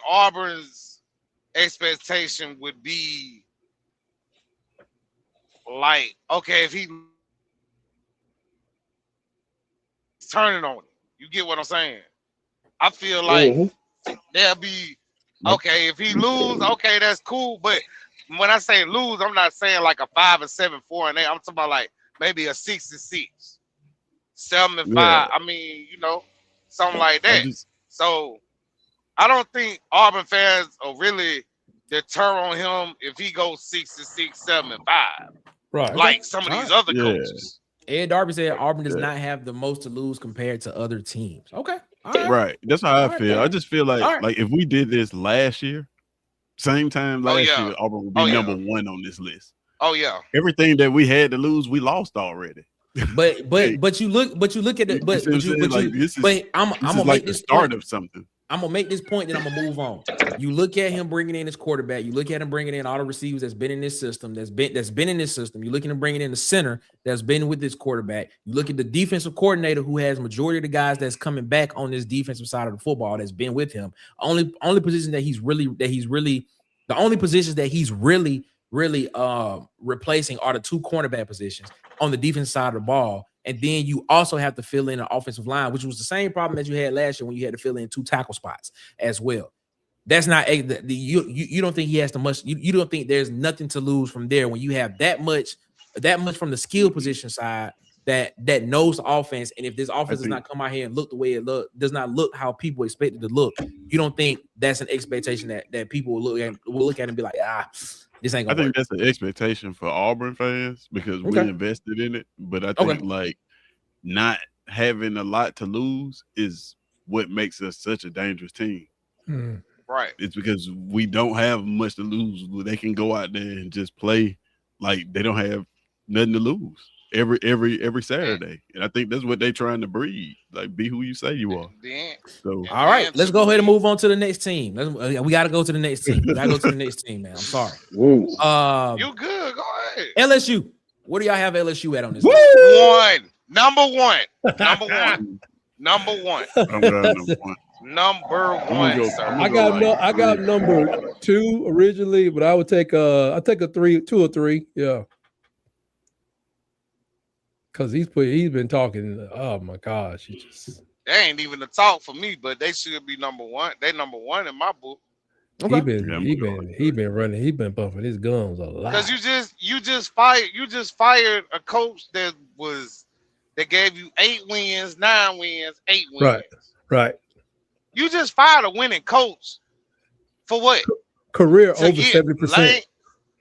Auburn's expectation would be like, okay, if he's turning on it. You get what I'm saying? I feel like there'll be, okay, if he lose, okay, that's cool. But when I say lose, I'm not saying like a 5-7, 4-8. I'm talking about like maybe a 6-6, 7-5. Yeah. I mean, something like that. So I don't think Auburn fans will really deter on him if he goes 6-6, 7-5. Right. Like some of these other coaches. Ed Darby said Auburn does not have the most to lose compared to other teams. Okay. All right. Right. That's how I feel. I just feel like if we did this last year, same time last year, Auburn would be number 1 on this list. Oh yeah. Everything that we had to lose, we lost already. But you look at it. I'm gonna make this start of something. I'm gonna make this point, then I'm gonna move on. You look at him bringing in his quarterback. You look at him bringing in all the receivers that's been in this system. That's been in this system. You look at him bringing in the center that's been with this quarterback. You look at the defensive coordinator who has majority of the guys that's coming back on this defensive side of the football that's been with him. Only position that he's really replacing are the 2 cornerback positions on the defense side of the ball. And then you also have to fill in an offensive line, which was the same problem that you had last year when you had to fill in 2 tackle spots as well. That's not you don't think he has to much. You don't think there's nothing to lose from there when you have that much from the skill position side that knows the offense. And if this offense does not come out here and look the way it does not look how people expect it to look, you don't think that's an expectation that people will look at and be like, this ain't gonna work. That's an expectation for Auburn fans because we invested in it. But I think like not having a lot to lose is what makes us such a dangerous team. Right. It's because we don't have much to lose. They can go out there and just play like they don't have nothing to lose every Saturday. And I think that's what they're trying to breed. Like, be who you say you are. So, all right, let's go ahead and move on to the next team. We got to go to the next team. We got to go to the next team, man. I'm sorry. You good? Go ahead. LSU. What do y'all have LSU at on this? Number one. Number one. Number one, sir. I got number 2 originally, but I would take a 2 or 3. Yeah. Cause he's been talking. Oh my gosh, they ain't even the talk for me, but they should be number 1. They number 1 in my book. Okay. He been running. He been bumping his gums a lot. Because you just fired a coach that gave you 8 wins, 9 wins, 8 wins. Right. You just fired a winning coach for what? Career over 70%.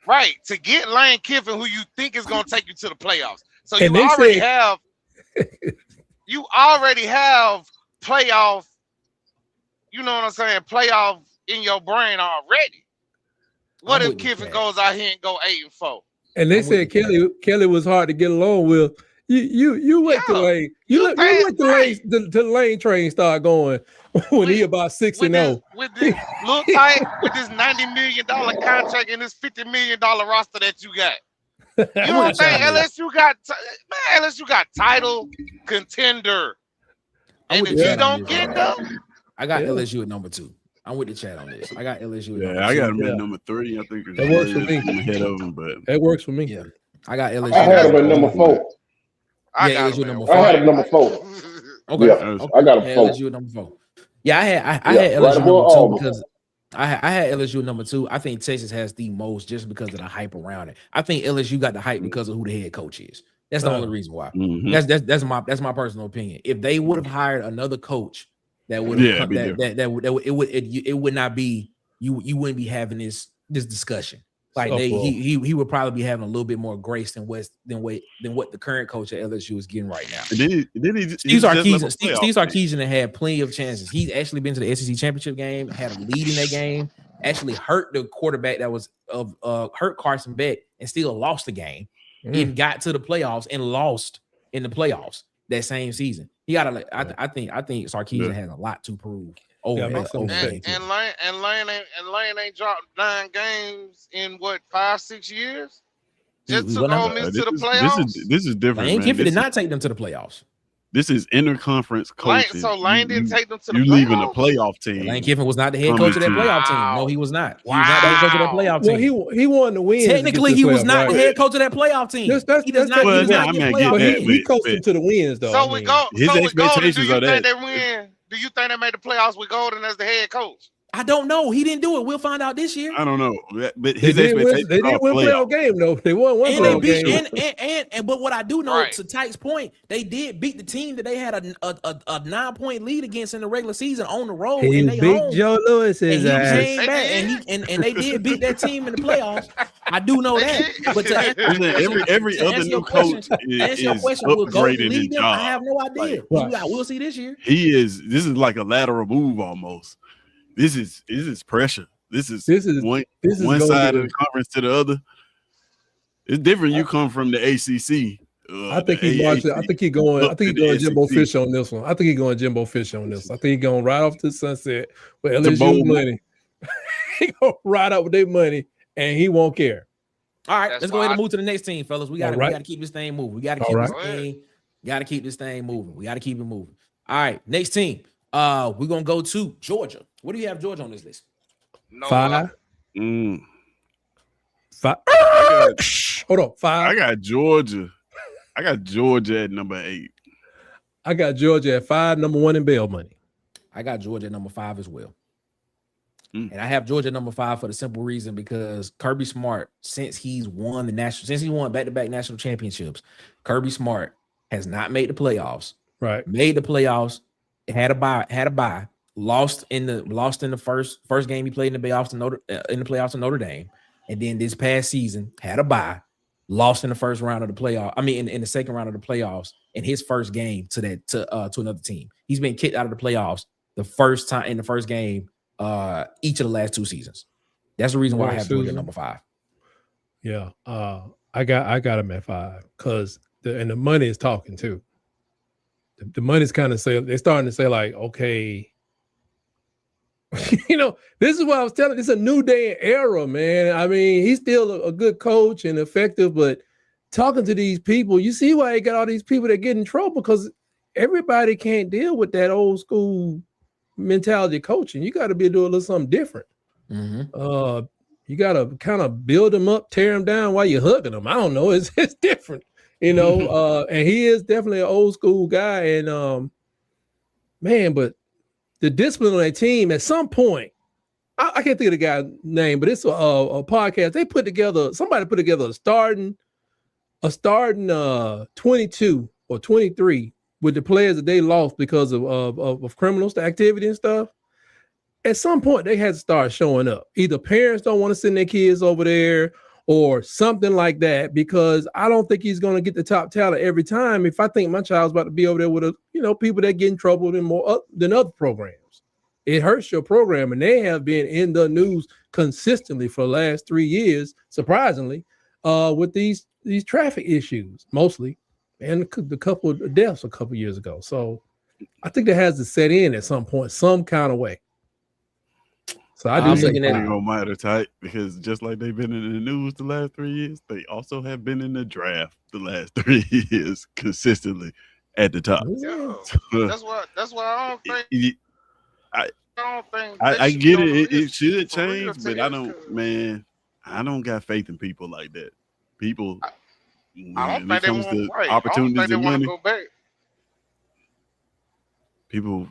Right, to get Lane Kiffin, who you think is going to take you to the playoffs. So you already have playoff. You know what I'm saying? Playoff in your brain already. What if Kiffin goes out here and go 8-4? And they said Kelly was hard to get along with. You went to Lane. You went to the Lane train start going when he about 6-0. With this little tight with this $90 million contract and this $50 million roster that you got. You don't think LSU got title contender? And if you don't get them, I got LSU at number 2. I'm with the chat on this. I got LSU. Yeah, I got them at number 3. I think that works for me. Ahead of them, but that works for me. Yeah, I got LSU. I had him at number 4. I got LSU number 4. I had him number 4. Okay, yeah, I got him 4. LSU at number 4. Yeah, I had LSU number 2 because I had LSU number 2. I think Texas has the most just because of the hype around it. I think LSU got the hype because of who the head coach is. That's the only reason why. Mm-hmm. That's my personal opinion. If they would have hired another coach, that would it would not be you wouldn't be having this discussion. Like he would probably be having a little bit more grace than what the current coach at LSU is getting right now. Steve Sarkisian had plenty of chances. He's actually been to the SEC championship game, had a lead in that game, actually hurt the quarterback that was hurt Carson Beck and still lost the game. And got to the playoffs and lost in the playoffs that same season. He got I think Sarkisian has a lot to prove. And Lane ain't dropped 9 games in what 5-6 years. Just took Ole Miss to the playoffs. This is different. Lane Kiffin did not take them to the playoffs. This is interconference coaching. So Lane didn't take them to the playoffs. You leaving a playoff team. Lane Kiffin was not the head coach of that playoff team. No, he was not. He was not the head coach of that playoff team. Well, he won the win. Technically, he was not the head coach of that playoff team. He does not. He coached them to the wins, though. So we go. His expectations are that. Do you think they made the playoffs with Golden as the head coach? I don't know. He didn't do it. We'll find out this year. I don't know, but his they expectations didn't win playoff game though. They won one playoff game. But what I do know, to Tyke's point, they did beat the team that they had a 9-point lead against in the regular season on the road. He beat Joe Lewis's ass. Came back and they did beat that team in the playoffs. I do know that. But every other new coach is upgrading his job. I have no idea. We'll see this year. This is like a lateral move almost. This is pressure. This is one side of the conference to the other. It's different. You come from the ACC. I think he's going Jimbo Fish on this one. I think he's going Jimbo Fish on this. I think he's going right off to the sunset with LSU money. He going right up with their money, and he won't care. All right, let's go ahead and move to the next team, fellas. We got to keep this thing moving. We got to keep this thing. Got to keep this thing moving. We got to keep it moving. All right, next team. We're gonna go to Georgia. What do you have Georgia on this list? 5. 5. Hold on, 5. I got Georgia I got Georgia at number 8. I got Georgia at 5, number 1 in bail money. I got Georgia at number 5 as well. Mm. And I have Georgia at number 5 for the simple reason because Kirby Smart, since he won back-to-back national championships, Kirby Smart has not made the playoffs. Right. Made the playoffs, had a bye, lost in the first game he played in the playoffs to Notre Dame, and then this past season had a bye, lost in the first round of the playoff. I mean, in the second round of the playoffs in his first game to another team. He's been kicked out of the playoffs the first time in the first game each of the last 2 seasons. That's the reason why I have Georgia at number 5. Yeah, I got him at 5 because the money is talking too. The money's kind of they're starting to say like, okay, this is what I was telling. It's a new day and era, man. I mean, he's still a good coach and effective, but talking to these people, you see why he got all these people that get in trouble because everybody can't deal with that old school mentality of coaching. You got to be doing a little something different. Mm-hmm. You got to kind of build them up, tear them down while you're hugging them. I don't know. It's different, and he is definitely an old school guy. And man, but the discipline on that team at some point, I can't think of the guy's name, but it's a podcast. Somebody put together a starting 22 or 23 with the players that they lost because of criminals, the activity and stuff. At some point, they had to start showing up. Either parents don't want to send their kids over there or something like that, because I don't think he's going to get the top talent every time. If I think my child's about to be over there with people that get in trouble than other programs, it hurts your program. And they have been in the news consistently for the last 3 years, surprisingly, with these traffic issues mostly, and the couple of deaths a couple of years ago. So I think that has to set in at some point, some kind of way. So I'm looking at it gonna matter tight because just like they've been in the news the last 3 years, they also have been in the draft the last 3 years consistently at the top. Yeah. That's why I don't think. I get it. It should change, but I don't got faith in people like that. People, I don't think they want to opportunities and money. Go back. People,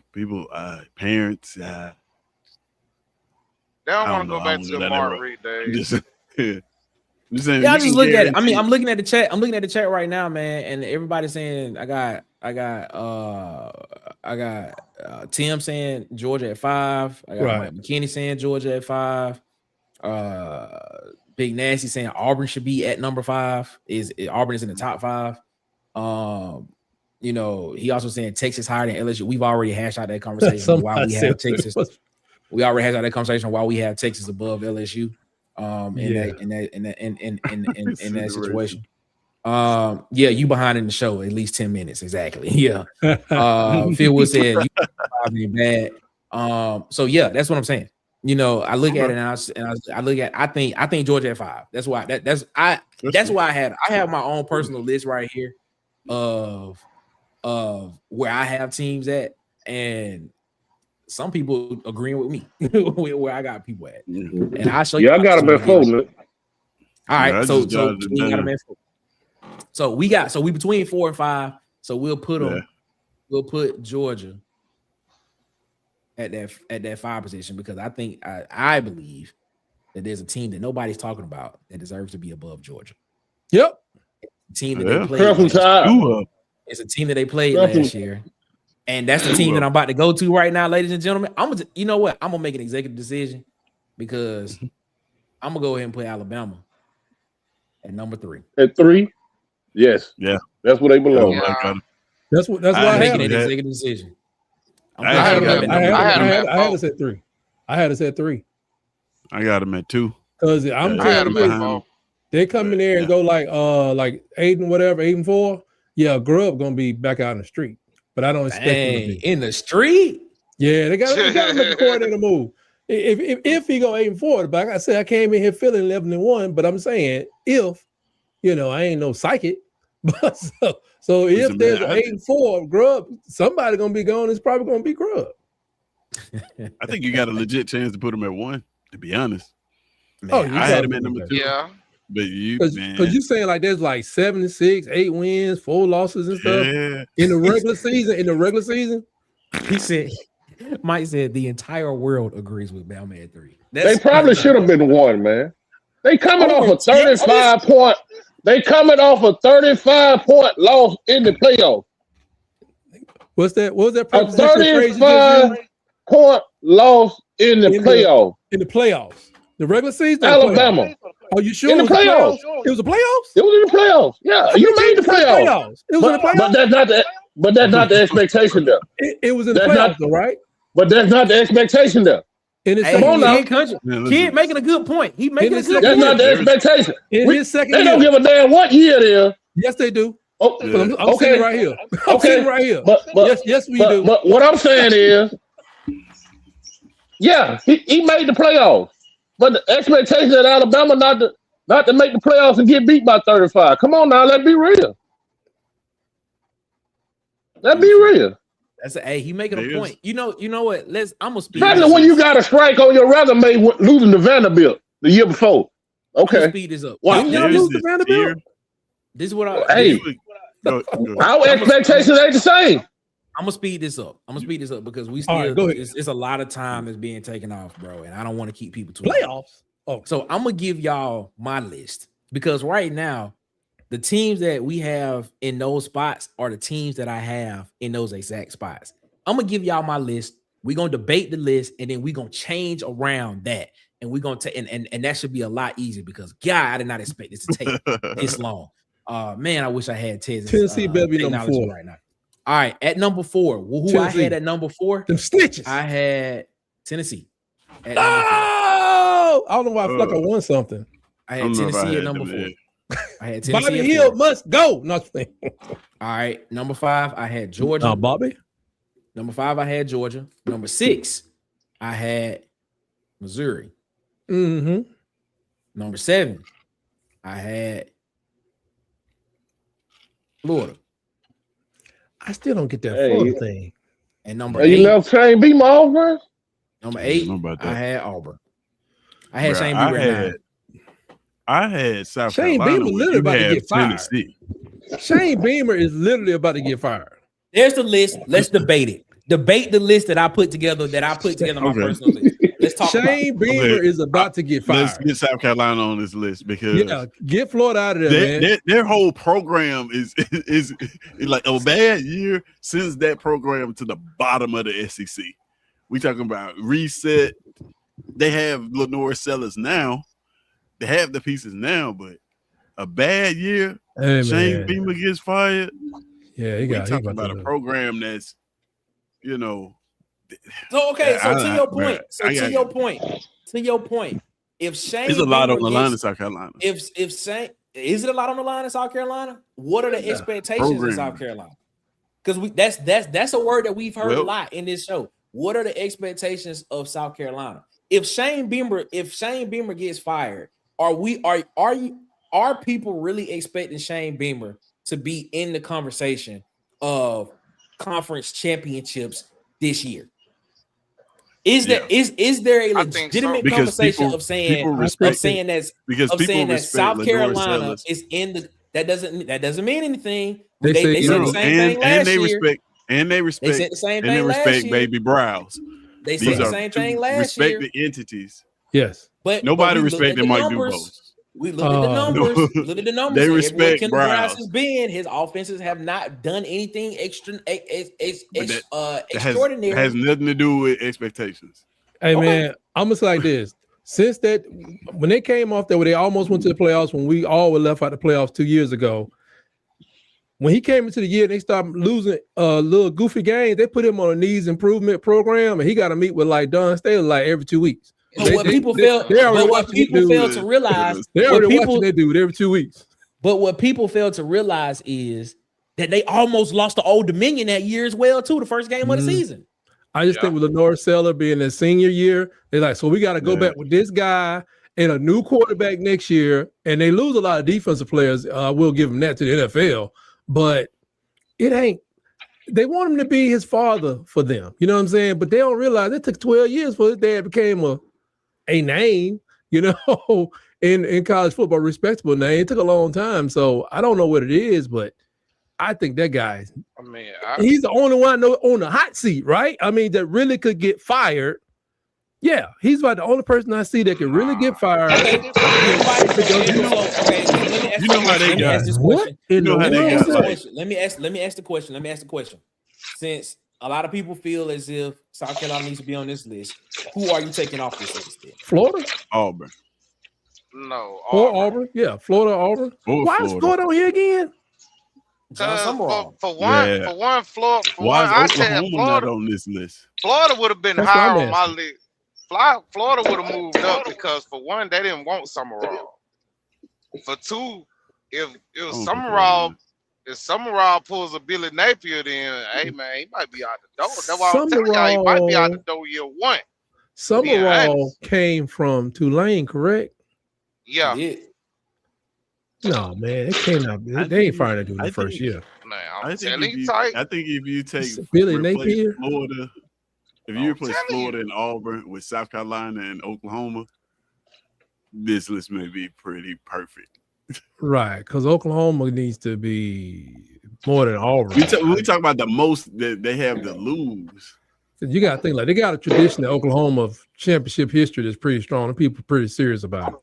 parents. They don't want to go back to the Mark Reed days. I just look at it. I mean, I'm looking at the chat. I'm looking at the chat right now, man, and everybody's saying I got Tim saying Georgia at 5. I got Mike McKinney saying Georgia at 5. Big Nasty saying Auburn should be at number 5. Auburn is in the top 5. He also saying Texas higher than LSU. We've already hashed out that conversation while we have Texas. We already had that conversation while we have Texas above LSU in that situation. You behind in the show at least 10 minutes exactly. Yeah. Phil Wood said you probably bad. So yeah, that's what I'm saying. I look at it and I think Georgia at 5. That's why that's why I have my own personal list right here of where I have teams at, and some people agreeing with me where I got people at, and I'll show you. Yeah, I got them at 4, man. All right, so we got them at 4. So we between 4 and 5. So we'll put them. We'll put Georgia at that 5 position because I think I believe that there's a team that nobody's talking about that deserves to be above Georgia. Yep, team that they played. It's a team that they played last year. And that's the team that I'm about to go to right now, ladies and gentlemen. You know what? I'm gonna make an executive decision because I'm gonna go ahead and put Alabama at number 3. At 3, yes, yeah, that's where they belong. Yeah. That's why I'm making an executive decision. I had us at 3. I had us at 3. I got them at 2 because I'm telling you, they come in there and go like 8 and whatever, 8 and 4. Yeah, Grub gonna be back out in the street. But I don't expect him to be in the street. Yeah, they got to make a coordinator move. If he go 8 and 4, but like I said, I came in here feeling 11 and 1. But I'm saying if I ain't no psychic. But so if there's an 8 and 4 Grub, somebody gonna be gone. It's probably gonna be Grub. I think you got a legit chance to put him at 1. To be honest, Man, I had him at number 2. Yeah. But you, Because man, you saying like there's like 7-6, 8 wins, 4 losses and stuff yeah. in the regular season. In the regular season, He said, Mike said the entire world agrees with Bama at 3. They probably should have been one, man. They coming off a 35 point. They coming off a 35-point loss in the playoff. what's that? What was that? A 35-point loss in the playoff. In the playoffs, the regular season. Alabama. Are you sure In the playoffs. It was the playoffs. It was in the playoffs. Yeah, you made the playoffs. It was in the playoffs. But that's not the expectation there. It was in the That's playoffs, not- though, right? But that's not the expectation there. In his Hey, second on now. Kid making a good point. He making a good That's point. not the expectation. in his second They year. don't give a damn what year it is. Yes, they do. Oh, I'm okay. sitting right here. I'm Okay. sitting right here. But yes, we do. But what I'm saying is, yeah, he made the playoffs. But the expectation at Alabama not to make the playoffs and get beat by 35. Come on now, let's be real. Let's be real. That's he making a It point. You know what? I'm gonna speed. Especially when you got a strike on your resume losing to Vanderbilt the year before. I'm gonna Okay. speed this up. Wow. Didn't y'all There's lose to this Vanderbilt? year- This is what Hey, Go. our expectations ain't the same. I'm gonna speed this up. Because we All right, still go ahead. it's a lot of time that's being taken off, bro, and I don't want to keep people too long. Playoffs. Oh, So I'm gonna give y'all my list because right now the teams that we have in those spots are the teams that I have in those exact spots. I'm gonna give y'all my list. We're gonna debate the list and then we're gonna change around that. And we're gonna take and that should be a lot easier because God, I did not expect this to take this long. Man, I wish I had Tennessee better be number technology 4 right now. All right, at number 4, who I Tennessee. had at number 4? Them snitches. I had Tennessee. At number 4. Oh, I don't know why I feel like I won something. I I had don't know if I Tennessee had at number them 4. there. I had Tennessee Bobby at Hill 4. must go. Nothing. All right, number 5, I had Georgia. Bobby. Number 5, I had Georgia. Number 6, I had Missouri. Mm-hmm. Number 7, I had Florida. I still don't get that Hey, Florida you- thing. And number Hey, you 8, left Shane Beamer off, bro? number I 8, don't know about I that. had Auburn. I had Bruh, Shane Beamer at 9. I had South Shane Carolina. Beamer when literally you about to had get fired. Tennessee. Shane Beamer is literally about to get fired. There's the list. Let's debate it. Debate the list that I put together. My Okay. personal list. Let's talk about it. Shane Beamer Okay. is about to get Let's fired. get South Carolina on this list because Yeah, get Florida out of there, man. their whole program is like a bad year since that program to the bottom of the SEC. We talking about reset. They have Lenore Sellers now. They have the pieces now, but a bad year. Hey, Shane man. Beamer gets fired. Yeah, he We got. He talking about about to a program that's, you know, So okay, so I- to your bruh, point, I got to your point, if Shane there's a lot on Beamer the line in gets- South Carolina. if Shane, is it a lot on the line in South Carolina? What are the expectations in Program. South Carolina? Because that's a word that we've heard a Well- lot in this show. What are the expectations of South Carolina? If Shane Beamer gets fired, are people really expecting Shane Beamer to be in the conversation of conference championships this year? Is there a I think so. legitimate Because conversation people- of saying people of respect saying that's because of people saying that respect South Lenore Carolina Sellers. is in the that doesn't mean anything. They say- They said No, the same thing last they year. respect and they They respect said the same and they thing last respect year. Baby Browse. They These said the are same two thing last year. respected entities. Yes. But Nobody we looked respect at the Mike numbers. Dubose. We looked at the numbers. No. Look at the numbers. They And respect everywhere Kendall Browse. Browse has been. His offenses have not done anything That extraordinary. has nothing to do with expectations. Hey, Okay. man, I'm gonna say like this. Since that, when they came off there, where they almost went to the playoffs, when we all were left out of the playoffs 2 years ago, when he came into the year, they started losing little goofy games. They put him on a needs improvement program, and he got to meet with like Don Staley like every 2 weeks. But what people they fail already to realize, They what already people- watching that dude every 2 weeks. but what people fail to realize is that they almost lost to Old Dominion that year as well, too, the first game of the season. I just think with Lenore Seller being their senior year, they're like, so we got to go back with this guy and a new quarterback next year. And they lose a lot of defensive players. We'll give them that to the NFL, but it ain't. They want him to be his father for them. You know what I'm saying? But they don't realize it took 12 years for his dad became a name, you know, in college football respectable name. It took a long time, so I don't know what it is, but I think that guy, I mean, he's the only one I know on the hot seat, right? I mean, that really could get fired. Yeah, he's about the only person I see that could really get fired. Okay, You know how they got What in the how they world? got is like that? Let me ask the question. Since a lot of people feel as if South Carolina needs to be on this list, who are you taking off this list then? Florida Auburn. no. or Auburn? Yeah, Florida, Auburn. Or Why is Florida on here again? John Summerall. For one, Florida. Why is I Oklahoma said not Florida. on this list? Florida would have been That's what higher I'm on my asking. list. Florida would have moved up because for one, they didn't want Summerall. For two, if Summerall pulls a Billy Napier, then hey man, he might be out the door. That's why I'm telling y'all, he might be out the door year one. Summerall came from Tulane, correct? Yeah. No, man, it cannot be. They ain't firing that dude in the first year. Man, I I'm think telling if you, you, tight. I think if you take Billy replace Napier? Florida, if I'm you replace telling you. Florida and Auburn with South Carolina and Oklahoma, this list may be pretty perfect. Right, because Oklahoma needs to be more than Auburn. We talk about the most that they have to lose. You got to think like they got a tradition in Oklahoma of championship history that's pretty strong, and people are pretty serious about it.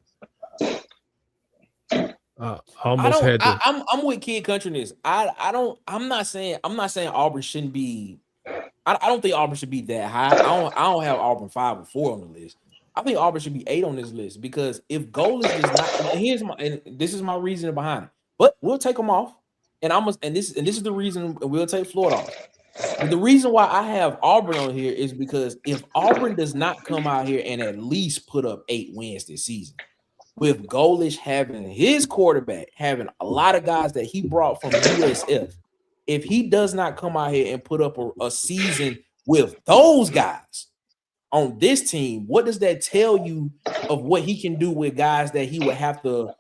I'm with Kid Country in this. I'm not saying Auburn shouldn't be. I don't think Auburn should be that high. I don't have Auburn 5 or 4 on the list. I think Auburn should be 8 on this list because if Goalish is not, and this is my reasoning behind it. But we'll take them off, and this is the reason we'll take Florida off. But the reason why I have Auburn on here is because if Auburn does not come out here and at least put up 8 wins this season, with Goalish having his quarterback, having a lot of guys that he brought from USF, if he does not come out here and put up a season with those guys on this team, what does that tell you of what he can do with guys that he would have to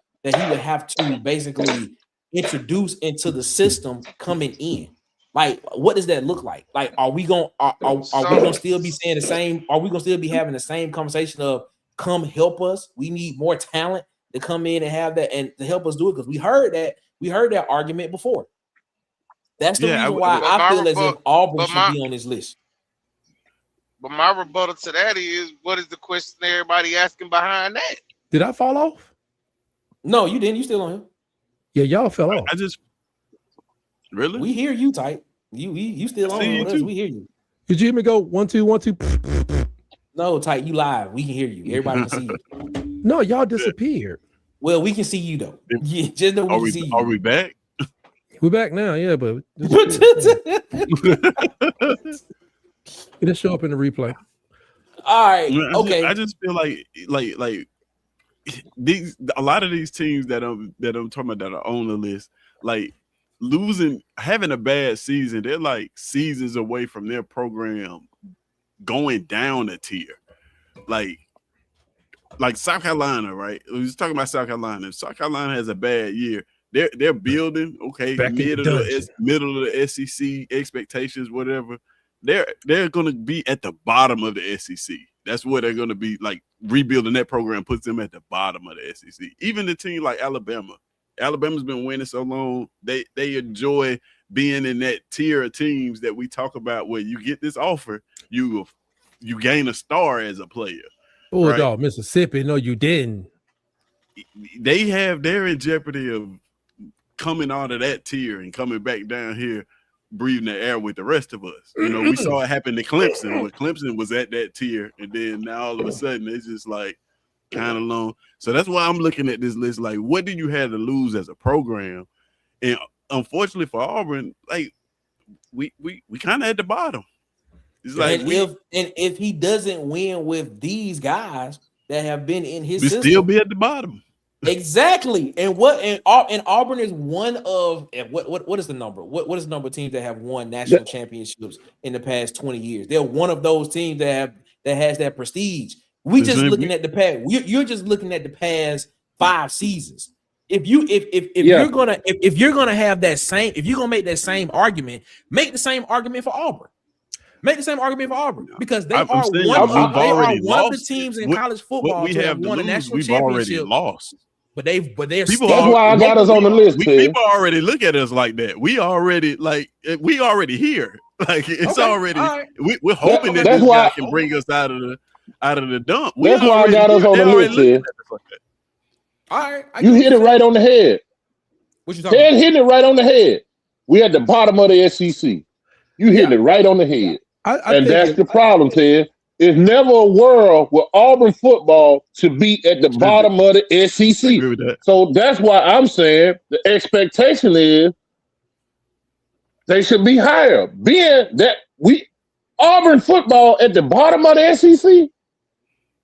basically introduce into the system coming in? Like, what does that look like? Like, are we gonna still be saying the same? Are we gonna still be having the same conversation of come help us? We need more talent to come in and have that and to help us do it because we heard that argument before. That's the reason why I feel as if Auburn should be on this list. But my rebuttal to that is, what is the question everybody asking behind that? Did I fall off? No, you didn't. You still on here? Yeah, y'all fell off. I just really. We hear you, tight. You still on with us? We hear you. Did you hear me go 1 2 1 2? No, tight. You live. We can hear you. Everybody can see you. No, y'all disappeared. Well, we can see you though. Yeah, just know we can see you. Are we back? We're back now, yeah, but it'll show up in the replay. All right. Okay. I just feel like these a lot of these teams that I'm talking about that are on the list, like having a bad season, they're like seasons away from their program going down a tier. Like South Carolina, right? We was talking about South Carolina. If South Carolina has a bad year, they're building, okay, middle of the SEC expectations, whatever. They're gonna be at the bottom of the SEC. That's where they're gonna be. Like rebuilding that program puts them at the bottom of the SEC. Even the team like Alabama. Alabama's been winning so long, they enjoy being in that tier of teams that we talk about where you get this offer, you gain a star as a player. Bulldog, right? Mississippi, no, you didn't. They're in jeopardy of coming out of that tier and coming back down here, breathing the air with the rest of us. You know, we saw it happen to Clemson when Clemson was at that tier, and then now all of a sudden it's just like kind of long. So that's why I'm looking at this list like, what do you have to lose as a program? And unfortunately for Auburn, like we kind of at the bottom. It's like if he doesn't win with these guys that have been in his system, still be at the bottom. Exactly. And Auburn is one of what is the number? What is the number of teams that have won national championships in the past 20 years? They're one of those teams that has that prestige. We just looking at the past. You're just looking at the past 5 seasons. If you're gonna have that same, if you're gonna make that same argument, make the same argument for Auburn. Make the same argument for Auburn because they I'm are saying one of we've already the lost. teams in What- college What football we to have have to won a lose, national we've already championship. lost. But they're That's still why I got us on the list, Ted. People already look at us like that. We already here. Like it's Okay, already. all right. We're hoping that That's this why- guy can bring us out of the dump. That's why I got us on the list, Ted. All right, You hit it right on the head. What you talking Ted about? hitting it right on the head. We at the bottom of the SEC. You hitting it right on the head. I And think that's the problem, Ted. It's never a world where Auburn football should be at the bottom of the I SEC. agree with that. So that's why I'm saying the expectation is they should be higher. Being that Auburn football at the bottom of the SEC,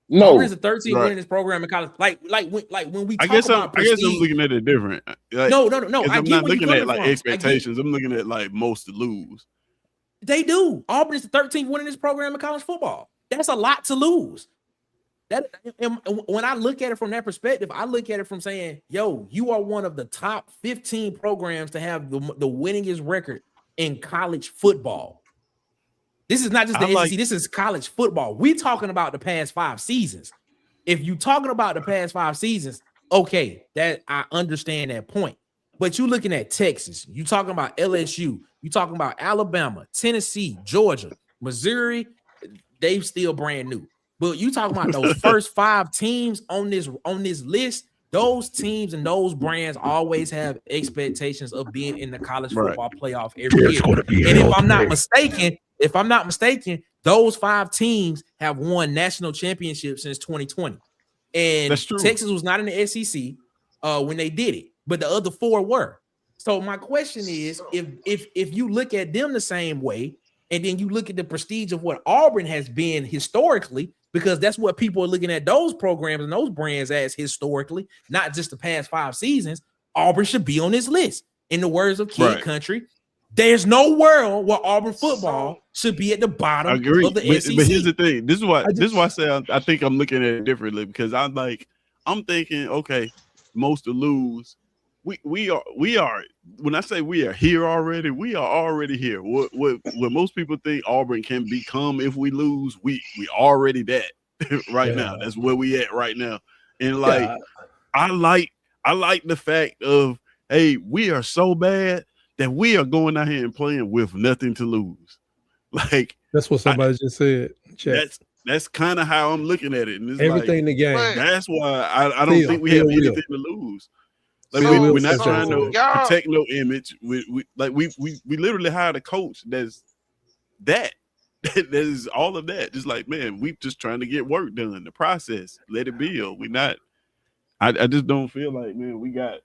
no. Auburn's a 13 Right. winningest program in college. Like when we I talk guess I'm about prestige. looking at it different. Like, No. 'cause I I'm get not where you're looking coming at like from. I get- expectations. I'm looking at like most to lose. They do. Auburn is the 13th winningest program in college football. That's a lot to lose. That and when I look at it from that perspective, I look at it from saying, "Yo, you are one of the top 15 programs to have the winningest record in college football." This is not just the SEC. This is college football. We talking about the past 5 seasons. If you talking about the past 5 seasons, okay, that I understand that point. But you looking at Texas, you talking about LSU, you talking about Alabama, Tennessee, Georgia, Missouri, they still brand new. But you talking about those first 5 teams on this list, those teams and those brands always have expectations of being in the college football playoff every year. And if I'm not mistaken, those 5 teams have won national championships since 2020. And That's true. Texas was not in the SEC when they did it, but the other 4 were. So my question is, if you look at them the same way, and then you look at the prestige of what Auburn has been historically, because that's what people are looking at those programs and those brands as historically, not just the past 5 seasons, Auburn should be on this list. In the words of Kid Country, there's no world where Auburn football should be at the bottom of the SEC. But here's the thing. This is why I say I think I'm looking at it differently, because I'm thinking, okay, most to lose. We are when I say we are here already, we are already here. What most people think Auburn can become if we lose, we already that right now. That's where we at right now. And like I like the fact of, hey, we are so bad that we are going out here and playing with nothing to lose. Like that's what somebody just said. Check. That's kind of how I'm looking at it. And it's everything in the game. That's why I don't think we have anything to lose. Like we're not trying to protect no image. We literally hired a coach that is all of that. Just like, man, we just trying to get work done. The process, let it build. We not. I just don't feel like, man, we got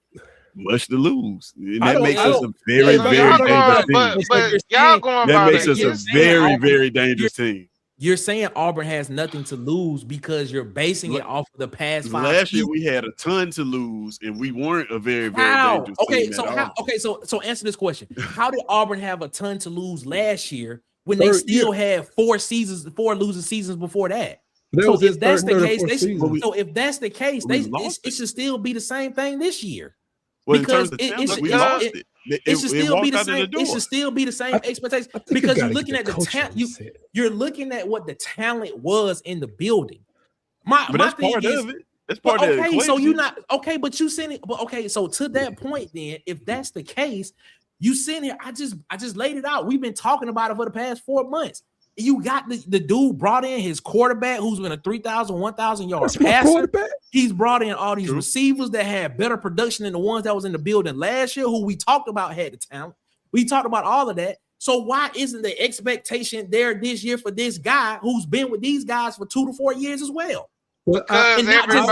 much to lose, and that makes us a very, very dangerous team. But y'all going that about makes us a very, very dangerous team. You're saying Auburn has nothing to lose because you're basing it off of the past 5 Last year seasons. we had a ton to lose, and we weren't a very, very dangerous team. So answer this question: how did Auburn have a ton to lose last year when they still had 4 losing seasons before that? So if that's the case, it should still be the same thing this year. Well, because we lost it. It should still be the same. It should still be the same expectation because you're looking at the talent. You're looking at what the talent was in the building. But that's part of it. That's part of it. Okay, so you're not okay, but you sitting. But okay, so to that point, then, if that's the case, you sitting here. I just laid it out. We've been talking about it for the past 4 months. You got the dude brought in his quarterback who's been a 3,000, 1,000 yard passer. He's brought in all these receivers that had better production than the ones that was in the building last year, who we talked about had the talent. We talked about all of that. So why isn't the expectation there this year for this guy who's been with these guys for 2 to 4 years as well? Well, and not just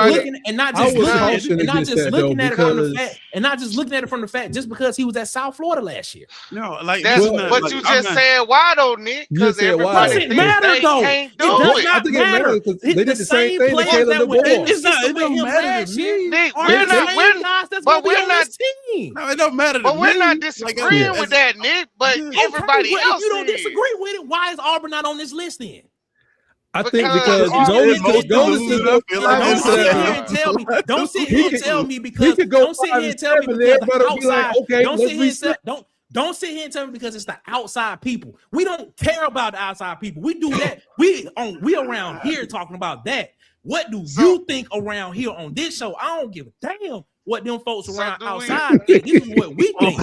looking at it from the fact just because he was at South Florida last year. No, like that's but you just said why though, Nick? Because everybody thinks they can't do it. I think it matters because they did the same thing to Caleb DeBoer. It don't matter to me. Nick, we're not. No, it don't matter. But we're not disagreeing with that, Nick. But everybody else, if you don't disagree with it, why is Auburn not on this list then? I think because don't sit here and tell me because don't sit here and tell me because outside. Don't sit here and tell me because it's the outside people. We don't care about the outside people. We do that. We around here talking about that. What do you think around here on this show? I don't give a damn what them folks around outside think. This is what we think.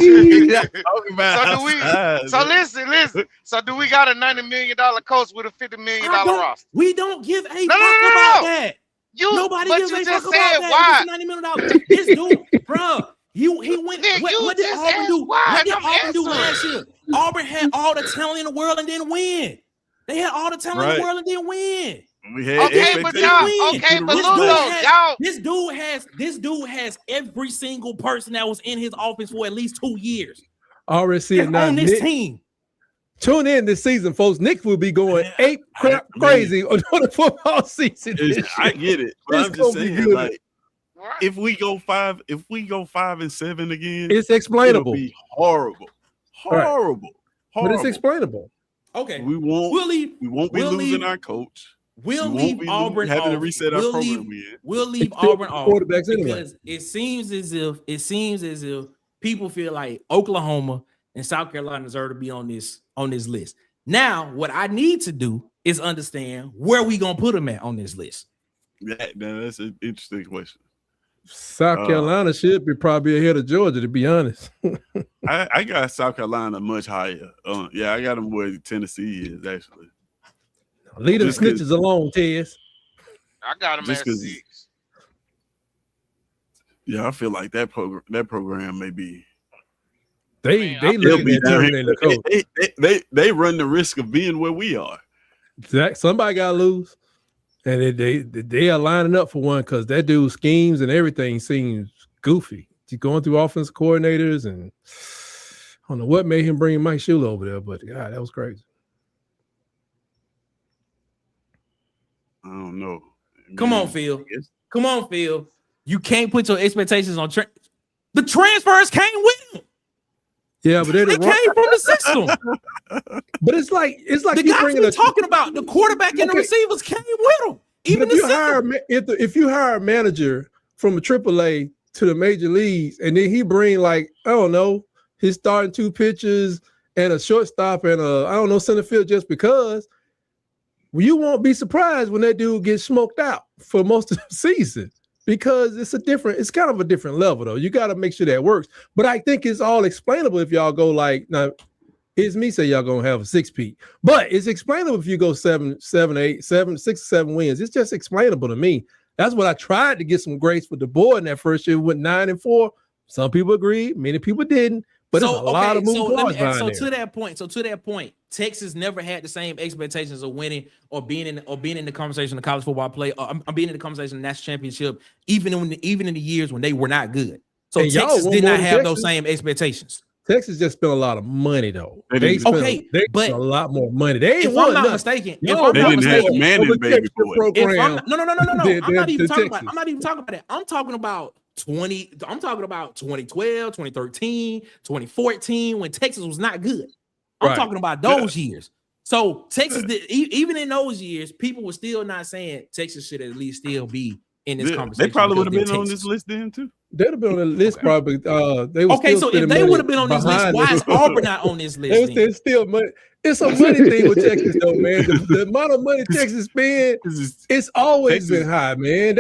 So listen. So do we got a $90 million coach with a $50 million roster? We don't give a fuck about that. Nobody gives a fuck about that. $90 million. This dude, bro. He went. What did Auburn do? What did Auburn do last year? Auburn had all the talent in the world and didn't win. They had all the talent in the world and didn't win. This dude has every single person that was in his office for at least 2 years. Already see it now. On this team. Tune in this season, folks. Nick will be going crazy on the football season. I get it, but I'm just saying, like, if we go 5-7 again, it's explainable. It'll be horrible. But it's explainable. Okay, we won't be losing our coach. We'll leave Auburn having off. to reset our program. We'll leave Auburn off because it seems as if people feel like Oklahoma and South Carolina deserve to be on this list. Now, what I need to do is understand where we gonna put them at on this list. That's an interesting question. South Carolina should be probably ahead of Georgia, to be honest. I got South Carolina much higher. I got them where Tennessee is actually. Leave the snitches alone, Tez. I got them at 6. Yeah, I feel like that program may be. They run the risk of being where we are. Somebody gotta lose. And they are lining up for one because that dude's schemes and everything seems goofy. He's going through offense coordinators, and I don't know what made him bring Mike Shula over there, but God, that was crazy. I don't know. Come on, Phil. You can't put your expectations on the transfers came with him. Yeah, but they came from the system. But it's like the guys we're talking about, the quarterback and the receivers came with them. Even if you hire a manager from a AAA to the major leagues, and then he bring like, I don't know, his starting 2 pitchers and a shortstop and center field just because, you won't be surprised when that dude gets smoked out for most of the season. Because it's kind of a different level, though. You got to make sure that works. But I think it's all explainable if y'all go like, now, here's me say y'all going to have a 6-peat. But it's explainable if you go 6 or 7 wins. It's just explainable to me. That's what I tried to get some grace with the board in that first year. Went 9-4. Some people agreed. Many people didn't. But there's a lot of moving parts behind there. To that point, Texas never had the same expectations of winning or being in the conversation of college football play. I'm being in the conversation of national championship, even in the years when they were not good. So and Texas did not have those same expectations. Texas just spent a lot of money though. They spent a lot more money. If I'm not mistaken, I'm not even talking about that. I'm talking about 2012, 2013, 2014, when Texas was not good. I'm talking about those years. So Texas did, even in those years, people were still not saying Texas should at least still be in this conversation. They probably would have been on this list then too. They'd have been on the list probably. They so if they would have been on this list, why is Auburn not on this list? They still money. It's a money thing with Texas though, man. The amount of money Texas spend, it's always been high, man.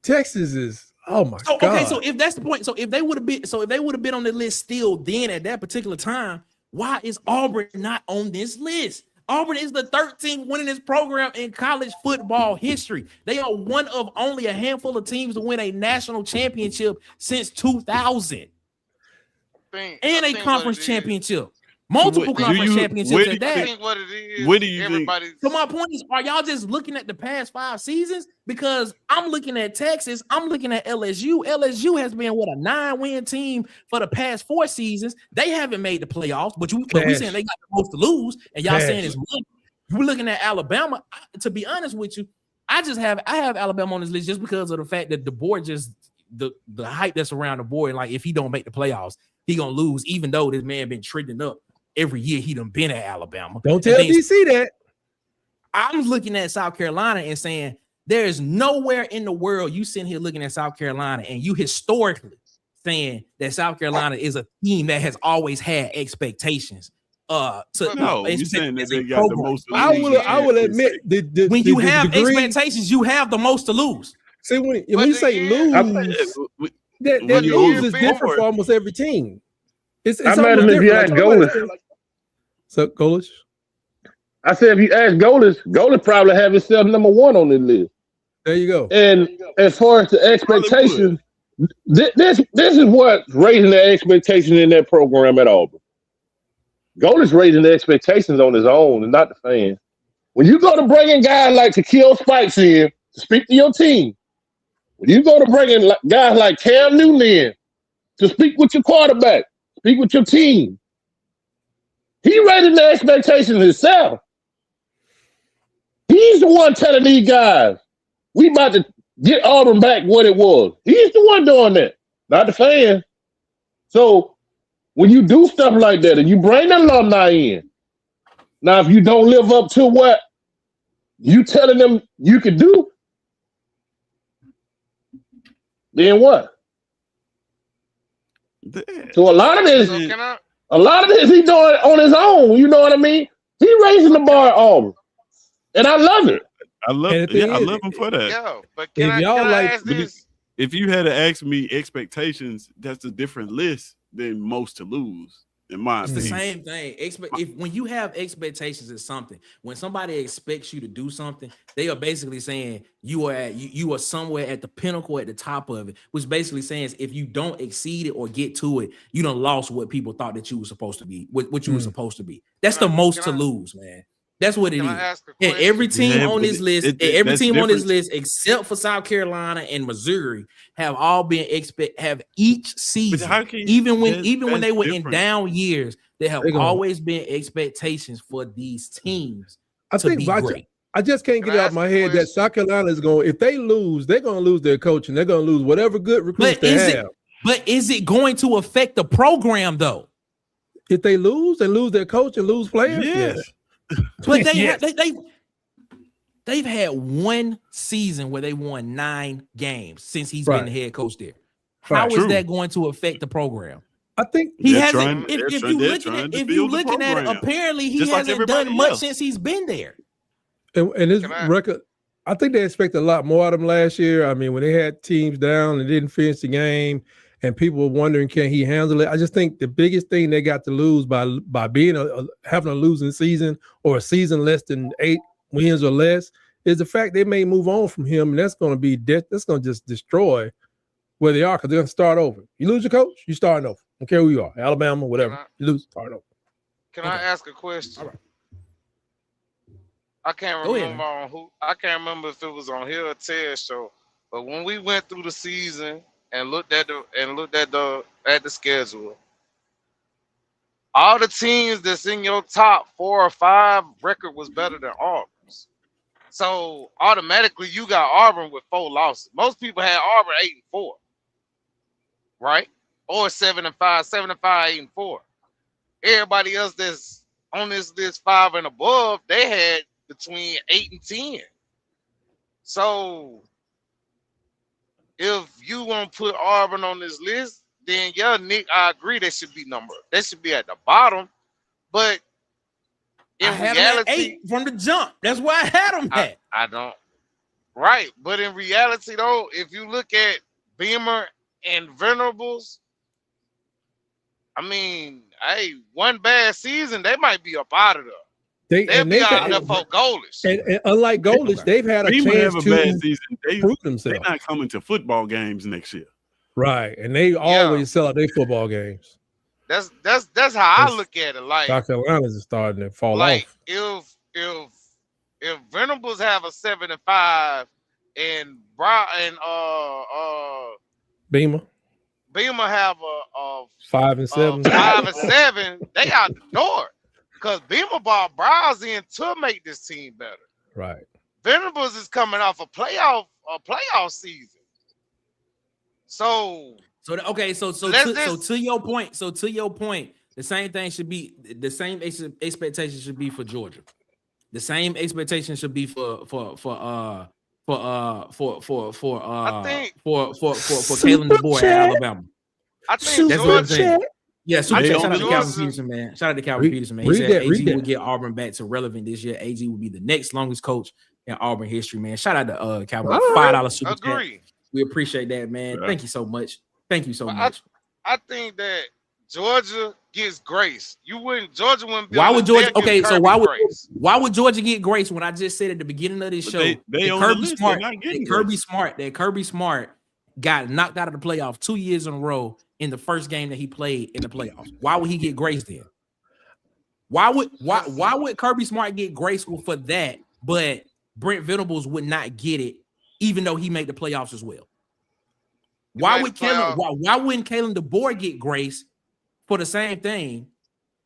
Texas is. Oh my God. Okay, so if that's the point, if they would have been on the list still then at that particular time, why is Auburn not on this list? Auburn is the 13th winningest program in college football history. They are one of only a handful of teams to win a national championship since 2000 and a conference championship. Multiple conference championships at that. So my point is, are y'all just looking at the past 5 seasons? Because I'm looking at Texas, I'm looking at LSU. LSU has been a 9-win team for the past 4 seasons. They haven't made the playoffs, but we're saying they got the most to lose, and y'all saying it's money. We're looking at Alabama. To be honest with you, I have Alabama on this list just because of the fact that the board just the hype that's around the board. Like if he don't make the playoffs, he gonna lose, even though this man been trending up. Every year he done been at Alabama. Don't tell DC that. I'm looking at South Carolina and saying there is nowhere in the world you sitting here looking at South Carolina and you historically saying that South Carolina is a team that has always had expectations. No, you're saying that they got the most. I will admit when you have degree, expectations, you have the most to lose. See, when you say lose, that lose is different for almost every team. It's imagine if you ask Golis. So Golis, I said if you ask Golis probably have himself number 1 on this list. There you go. And as far as the expectations, this is what's raising the expectation in that program at Auburn. Golis raising the expectations on his own and not the fans. When you go to bringing guys like Shaquille Spikes in to speak to your team, when you go to bringing guys like Cam Newton in to speak with your quarterback, speak with your team, he raising the expectations himself. He's the one telling these guys, we about to get Auburn back what it was. He's the one doing that, not the fans. So when you do stuff like that and you bring the alumni in, now if you don't live up to what you telling them you can do, then what? So a lot of this he's doing on his own. You know what I mean? He raising the bar at Auburn, and I love it. I love him for that. Yeah, but can I ask this? If you had to ask me expectations, that's a different list than most to lose. In my It's opinion. the same thing. When you have expectations of something, when somebody expects you to do something, they are basically saying you are somewhere at the pinnacle, at the top of it, which basically saying if you don't exceed it or get to it, you done lost what people thought that you were supposed to be, what you were supposed to be. That's the most to lose, man. That's what it is. And every team on this list, on this list, except for South Carolina and Missouri, have all been have each season, even when they were in down years, there have always been expectations for these teams to be great. I just can't get it out of my head that South Carolina is going. If they lose, they're going to lose their coach, and they're going to lose whatever good recruits they have. But is it going to affect the program though? If they lose and lose their coach and lose players, yes. But they've had one season where they won 9 games since he's been the head coach there. How is that going to affect the program? I think he hasn't. If you're looking at it, apparently he hasn't done much since he's been there. And his record, I think they expect a lot more out of him last year. I mean, when they had teams down and didn't finish the game, and people were wondering, can he handle it? I just think the biggest thing they got to lose by being having a losing season or a season less than 8 wins or less is the fact they may move on from him, and that's going to that's going to just destroy where they are because they're going to start over. You lose your coach, you starting over. I don't care who you are, Alabama, whatever. You lose, start over. Can I ask a question? All right. I can't remember if it was on here or Ted's show, but when we went through the season and looked at the schedule, all the teams that's in your top 4 or 5 record was better than Auburn's. So automatically you got Auburn with 4 losses. Most people had Auburn 8-4, right? Or 7-5, 7-5, 8-4. Everybody else that's on this list 5 and above, they had between 8 and 10. So if you want to put Auburn on this list, then yeah, Nick, I agree they should be at the bottom. But in reality, 8 from the jump. That's why I had them at. I don't. Right, but in reality though, if you look at Beamer and Venerables, I mean, hey, one bad season, they might be up out of there. They'll be out of there for Goalish. And unlike Goalish, they've had a chance to bad season. prove themselves. They're not coming to football games next year. Right, and they always sell out their football games. That's how I look at it. Like South Carolina's is starting to fall off. If Venables have a 7-5 and Beamer have a 5 and 7, 5 and 7, they out the door. Because Beamer brought Browse in to make this team better. Right. Venables is coming off a playoff season. So to your point, the same thing should be the same expectation should be for Georgia. The same expectation should be for Kalen DeBoer at Alabama. I think That's what I'm Georgia. saying. Yeah, super They chat. on Shout out the to Calvin list. Peterson, man. Shout out to Calvin Peterson, man. He read said that, AG read that. will get Auburn back to relevant this year. AG will be the next longest coach in Auburn history, man. Shout out to Calvin. All right. $5 super chat. Agree. We appreciate that, man. Yeah. Thank you so much. Thank you so But much. I think that Georgia gets grace. Georgia wouldn't be Why able would to Georgia? dare give Okay, so Kirby grace. why would Georgia get grace when I just said at the beginning of this But show they that on the Kirby list, Smart, they're not getting that Kirby Smart got knocked out of the playoffs 2 years in a row in the first game that he played in the playoffs? Why would he get grace then? Why would Kirby Smart get grace for that, but Brent Venables would not get it, even though he made the playoffs as well? Why wouldn't Kalen DeBoer get grace for the same thing,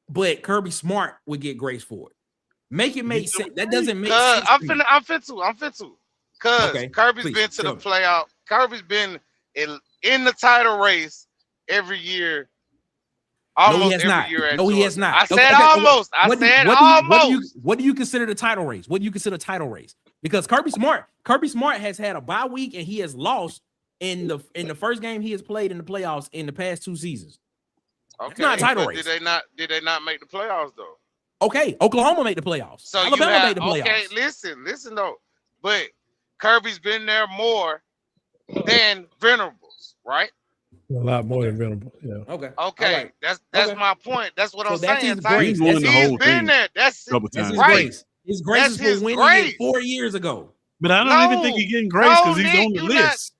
but Kirby Smart would get grace for it? Make it make sense. That doesn't make sense. I'm fit to. Cause Okay, Kirby's please, been to tell the me. playoff. Kirby's been in the title race every year. Almost No, he has every not. year at No, he Georgia. has not. I Okay, said okay, almost. What do you consider the title race? What do you consider title race? Because Kirby Smart has had a bye week and he has lost in the first game he has played in the playoffs in the past 2 seasons. Okay, not a title but race. Did they not make the playoffs though? Okay, Oklahoma made the playoffs. So Alabama made the playoffs. Okay, listen though. But Kirby's been there more than Venables, right? A lot more than Venable. Yeah. Okay. Okay, All right. that's Okay. my point. That's what So I'm that's saying. his Ty. grace. He's won the whole He's been thing there. That's a couple That's times. his Right. grace. His grace That's is his for winning grace. it 4 years ago. But I don't even think he's getting grace because he's Nick, on the you not- list.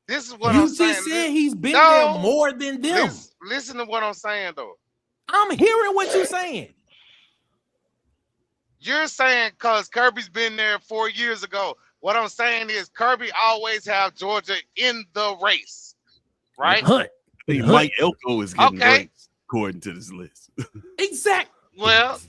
This is what You I'm just saying. said he's been No. there more than them. Listen to what I'm saying though. I'm hearing what you're saying. You're saying because Kirby's been there 4 years ago. What I'm saying is Kirby always have Georgia in the race, right? Hunt. I think Hunt. Mike Elko is getting Okay. grace according to this list. Exactly. Well,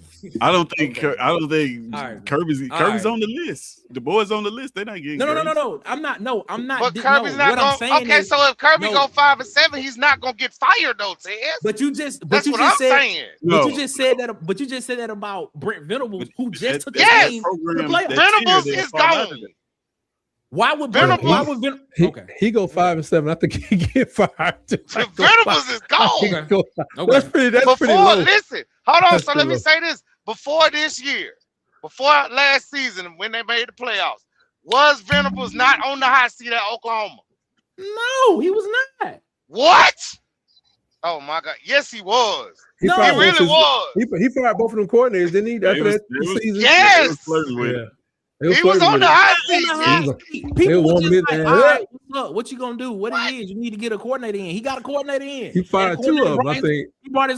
I don't think Okay. All right. Kirby's right. on the list. The boys on the list. They're not getting No. grace. I'm not. but Kirby's not What I'm going. saying Okay, is, so if Kirby no. go 5-7, he's not gonna get fired though, Ted. But you just That's what I'm said. saying. No. But you just said that. But you just said that about Brent Venables, who just took his Yes. name. program, playoffs. that Venables tier, they is fall out of gone. it. Why would Venables- He go 5-7. I think he get fired. Venables is gone. Okay. That's pretty Before, low. listen, hold on. That's So let pretty me low. say this: before this year, before last season, when they made the playoffs, was Venables not on the hot seat at Oklahoma? No, he was not. What? Oh my God! Yes, he was. He No, fired He both really his- was. He fired both of them coordinators, didn't he? After was- that it was- season. Yes. They was flirting with Yeah. it. They He was flirting on with the it. hot On the seat. hot was- seat. they People want were me just to like, have all that. right, look, what you gonna do? What it is? You need to get a coordinator in. He got a coordinator in. He fired And two of them, I Brian- think. He brought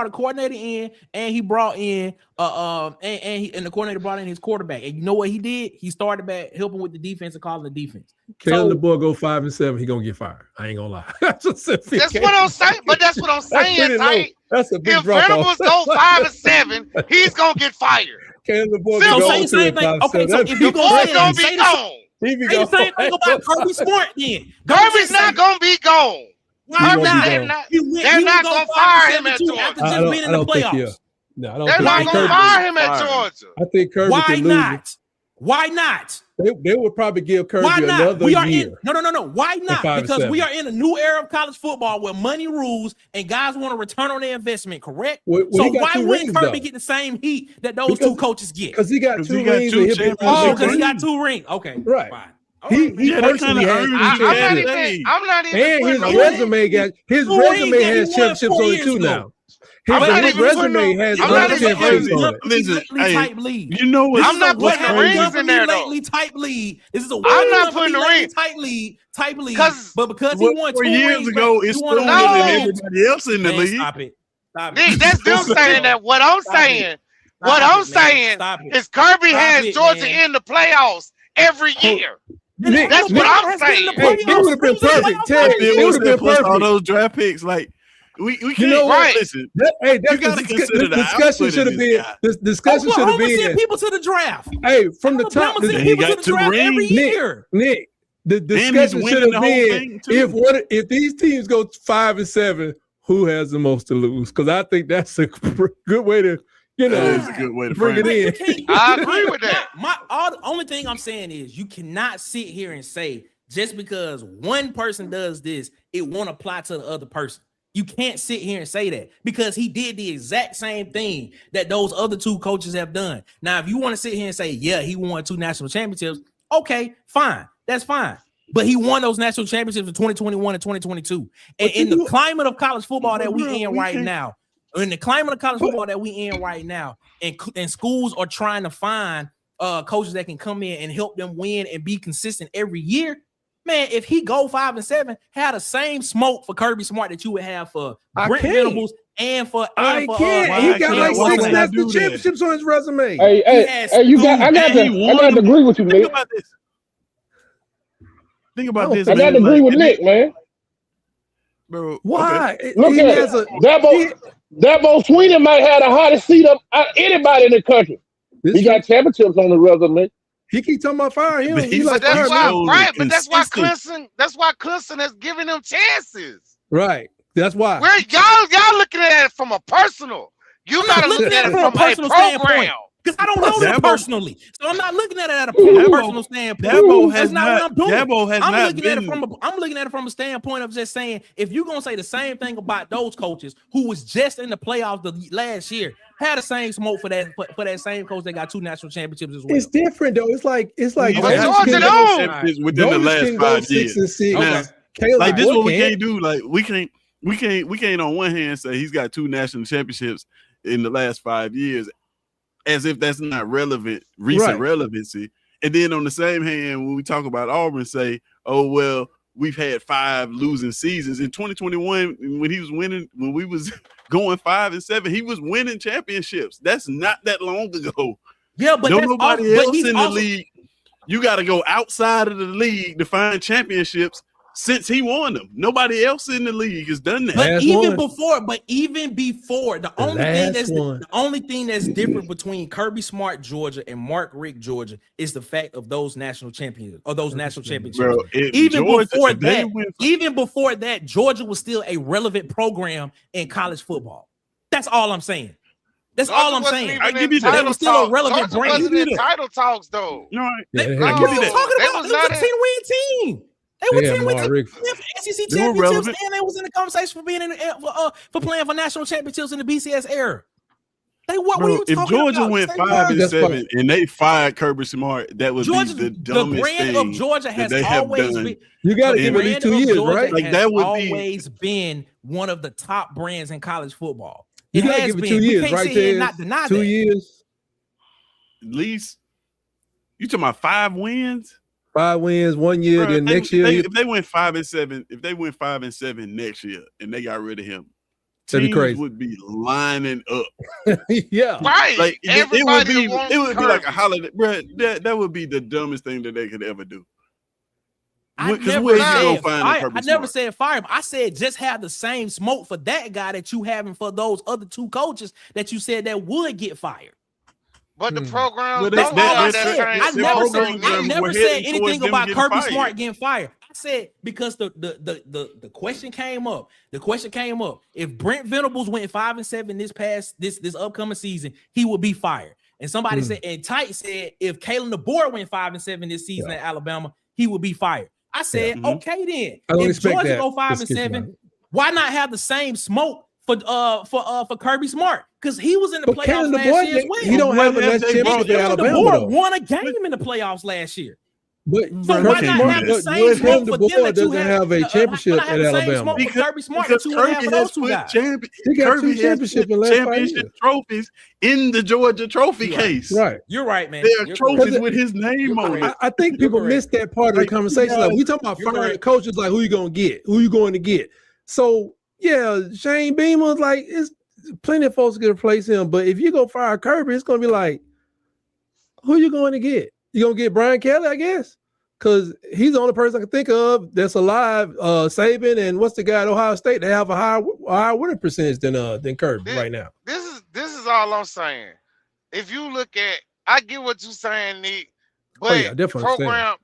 a coordinator in, and he brought in and the coordinator brought in his quarterback. And you know what he did? He started back helping with the defense and calling the defense. Kalen So- DeBoer go 5-7. He gonna get fired. I ain't gonna lie. That's That's what I'm saying. But that's what I'm saying, pretty low. Ty. That's a big If drop Venables off. go 5-7, he's gonna get fired. Kalen DeBoer So go say the same thing. Okay, so if The you boy's say gonna say be the- gone. he be Say the same thing about Kirby Smart then. Kirby's not gonna be gone. Why gonna not? be They're gone. not. He They're not gonna fire him at too Georgia. after I just don't, being I in the don't think playoffs. no, I don't They're think not Kirby, gonna fire him at fired. Georgia. I think Kirby Why could lose not? Why not? it. They would probably give Kirby Why not? another We are year. in no. Why not? 5-7. Because we are in a new era of college football where money rules and guys want to return on their investment. Correct. Well, So he got why two wouldn't rings, Kirby though. get the same heat that those two coaches get? Because he got 'Cause two he got rings. two and he'll be- championships. Oh, Big because he ring. got 2 rings. Okay, Right. Fine. He Yeah, that personally kinda has earned two him I'm not championships. even. I'm not even. And his putting- resume got his Two resume rings has that he won championships 4 on it years too ago. now. I'm not His even resume putting- has I'm other not even championships putting- on it. Listen, hey, type league. you know what? I'm not What putting have the we rings done for in me there, though. lately type league. This is a I'm not what putting the lately ring. type league. 'Cause But because he What, won 4 2 years rings, ago, he it's won sooner a No. than ring. everybody else in the Man, league. stop it. Stop Nick, it. that's them saying that. What I'm Stop it. saying, Stop what it, I'm man. saying Stop it. is Kirby Stop has it, Georgia man. in the playoffs every year. Nick, That's what I'm saying. Hey, it would have been perfect. Ted, It it was would have been plus all perfect. those draft picks. Like we can't. know what? Right. Listen, Hey, that's You gotta consider the the discussion output should of have this been. guy. This discussion should have Oklahoma send been. people to the draft. Hey, from the top, Alabama send he people got to the 2 draft every rings. year. Nick, the he's discussion winning should the have whole been thing, too. if these teams go 5-7, who has the most to lose? Because I think that's a good way to that is a good way to bring frame it it. in. I agree with that. The only thing I'm saying is you cannot sit here and say just because one person does this, it won't apply to the other person. You can't sit here and say that because he did the exact same thing that those other two coaches have done. Now, if you want to sit here and say, yeah, he won 2 national championships, okay, fine. That's fine. But he won those national championships in 2021 and 2022. And in the climate of college football that we in right now, and schools are trying to find coaches that can come in and help them win and be consistent every year. Man, if he go 5-7, had the same smoke for Kirby Smart that you would have for Brent Venables and for he got like 6 national championships on his resume. Hey, I got to agree with you, Nick. Think about this. I got to agree with Nick, man. Bro, why? Okay. Look at Dabo Swinney might have the hottest seat of anybody in the country. He got championships on the resume. He keep talking about firing him. But that's why Clemson has given him chances. Right. That's why. Where y'all looking at it from a personal. You gotta look at it from a personal standpoint. Because I don't know them personally, so I'm not looking at it at a personal standpoint. That's not what I'm doing. I'm looking at it from a standpoint of just saying, if you're gonna say the same thing about those coaches who was just in the playoffs the last year, had the same smoke for that same coach that got 2 national championships as well. It's different though. It's like within the last 5 years. 6 and 6. Like this, what we can't do. Like we can't on one hand say he's got 2 national championships in the last 5 years, as if that's not recent relevancy. And then on the same hand, when we talk about Auburn, say, oh, well, we've had 5 losing seasons. In 2021, when he was winning, when we was going 5-7, he was winning championships. That's not that long ago. Yeah, but nobody else in the league. You got to go outside of the league to find championships since he won them. Nobody else in the league has done that. But even before, the only thing that's different between Kirby Smart, Georgia, and Mark Richt, Georgia, is the fact of those national champions or those national championships. Bro, even before that, Georgia was still a relevant program in college football. That's all I'm saying. That's all I'm saying. I give you that. They were still a relevant brand. Wasn't in title talks though. All right. I give you that. It was a 10-win team. They were 10 wins SEC championships, and they was in the conversation for being for playing for national championships in the BCS era. They were. If Georgia went 5-7 and they fired Kirby Smart, that would be the dumbest thing. The brand of Georgia has always been. You got to give it these 2 years, right? Like that would always been one of the top brands in college football. You got to give it 2 years, right? There, not deny 2 years. At least you talking about 5 wins. 5 wins 1 year, then next year. If they went 5-7, next year and they got rid of him, that'd be crazy. Would be lining up. Yeah, right. Like it would be like a holiday, bro. That would be the dumbest thing that they could ever do. I never said fire him. I said just have the same smoke for that guy that you having for those other 2 coaches that you said that would get fired. But the program, I never said anything about Kirby Smart getting fired. I said because the question came up. The question came up. If Brent Venables went 5-7 this upcoming season, he would be fired. And somebody said, and Tight said, if Kalen DeBoer went 5-7 this season at Alabama, he would be fired. I said, okay, then if Georgia go 5-7, why not have the same smoke for Kirby Smart? Because he was in the playoffs last year as well. He don't have a national championship at Alabama. Won a game in the playoffs last year. But so why not have the same smoke for them that you have a championship at Alabama? Because Kirby Smart that you have for those 2 guys. He got 2 championship trophies in the Georgia trophy case. Right. You're right, man. There are trophies with his name on it. I think people miss that part of the conversation. Like we talking about firing coaches, like who you going to get? Who you going to get? So yeah, Shane Beamer's like it's plenty of folks can replace him, but if you go fire Kirby, it's gonna be like, who you going to get? You gonna get Brian Kelly, I guess, because he's the only person I can think of that's alive. Saban and what's the guy at Ohio State? They have a higher winning percentage than Kirby right now. This is all I'm saying. If you look at, I get what you're saying, Nick, but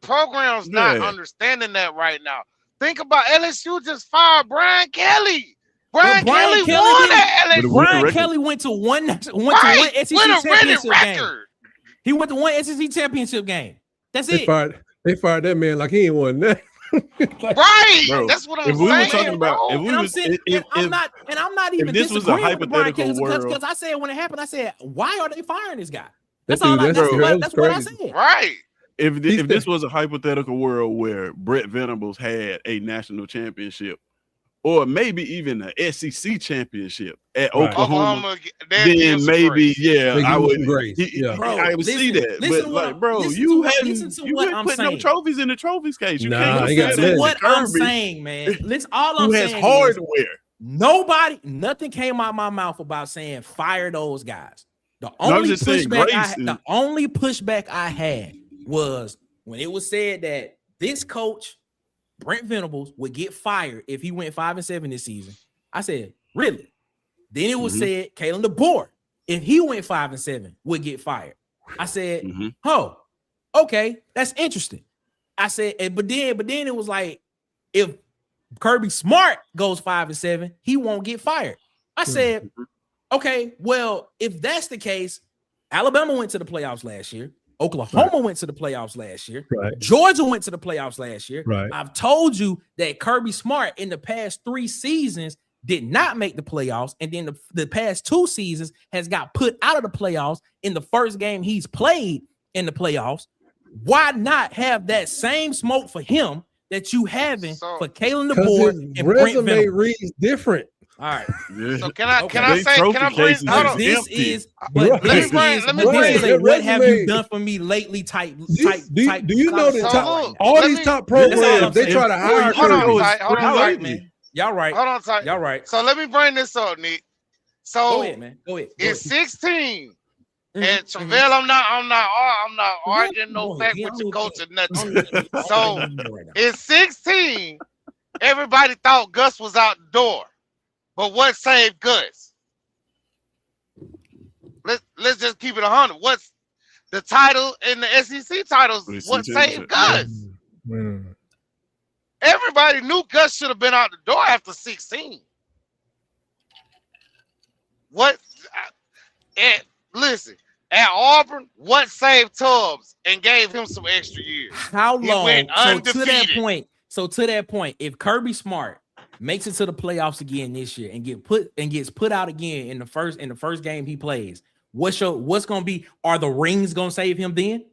programs not understanding that right now. Think about LSU just fired Brian Kelly. Brian Kelly won at LSU. Brian Kelly went to one SEC championship game. He went to one SEC championship game. That's it. They fired that man like he ain't won that. Right. Bro, That's what I'm if we saying. were talking about, bro. if we And I'm was, saying, I'm not even this was a disagreeing with the Brian hypothetical Case world, because I said when it happened, I said, why are they firing this guy? That That's all. dude, That's what I said. Right. if this was a hypothetical world where Brett Venables had a national championship, or maybe even an SEC championship at Right. Oklahoma, they'd give then some maybe grace. yeah, They give I him would. some grace. Yeah. Bro, I would see that, listen but to what like, bro, listen you to hadn't what you I'm put no saying. trophies in the trophies case. You Nah, can't he go got say nothing. that What to I'm Kirby, saying, man. Listen, all I'm who has saying is hardware. nothing came out of my mouth about saying fire those guys. The I'm only just saying pushback I had was when it was said that this coach, Brent Venables, would get fired if he went 5-7 this season. I said, really? Then it was said Kalen DeBoer, if he went 5-7, would get fired. I said, oh, okay, that's interesting. I said, but then it was like, if Kirby Smart goes 5-7, he won't get fired. I said, okay, well, if that's the case, Alabama went to the playoffs last year. Oklahoma went to the playoffs last year. Right. Georgia went to the playoffs last year. Right. I've told you that Kirby Smart in the past 3 seasons did not make the playoffs, and then the past 2 seasons has got put out of the playoffs in the first game he's played in the playoffs. Why not have that same smoke for him that you having for Kalen DeBoer and Brent resume Venables? reads different. All right. So can I say? Can I bring? Hold on. This empty. is, but this let me is bring- a what have resume- you done for me lately type. Do you know that So look, all let these me- top That's all I'm programs they saying. try to hire Hold on, Kirby. Ty. Hold on, Y'all Ty. right, man. Y'all right. Hold on, Ty. Y'all right. So let me bring this up, Nick. So Go ahead, man. Go ahead. it's 16. Mhm, And Travell, I'm not arguing no Boy, fact yeah, with your I'm coach or okay. nothing. So Right now. it's 16. Everybody thought Gus was out the door, but what saved Gus? Let's just keep it 100. What's the title in the SEC titles? What saved Gus? Everybody knew Gus should have been out the door after 16. What? Listen, at Auburn, what saved Tubbs and gave him some extra years? How He long? went undefeated. So to that point, if Kirby Smart makes it to the playoffs again this year and gets put out again in the first game he plays, what's gonna be? Are the rings gonna save him then?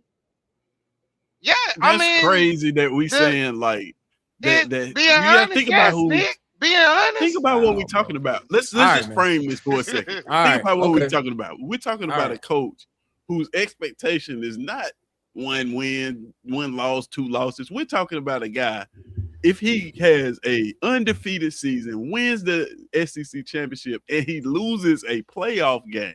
Yeah, That's I mean, crazy that we saying like that. being You gotta honest, think yes, about who. Nick, being honest. Think about what we're talking about. Let's All right, just man. frame this for a second. Think All right, about what okay. we're talking about. We're talking All about right. a coach whose expectation is not 1 win, 1 loss, 2 losses. We're talking about a guy. If he has a undefeated season, wins the SEC championship, and he loses a playoff game,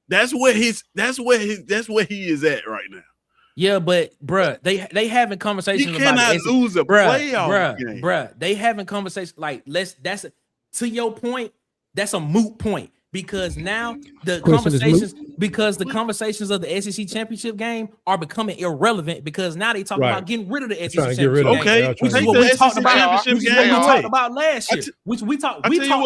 that's where he is at right now. Yeah, but bruh, they having conversations He about cannot the SEC. lose a playoff game. Bruh, they having conversations like to your point, that's a moot point because now the Question is conversations of the SEC championship game are becoming irrelevant because now they talk Right. about getting rid of the SEC Trying to get championship rid of game. it. Okay, Y'all we trying to take what the we SEC talked about. championship Which is game what we away. talked about last year. We I tell you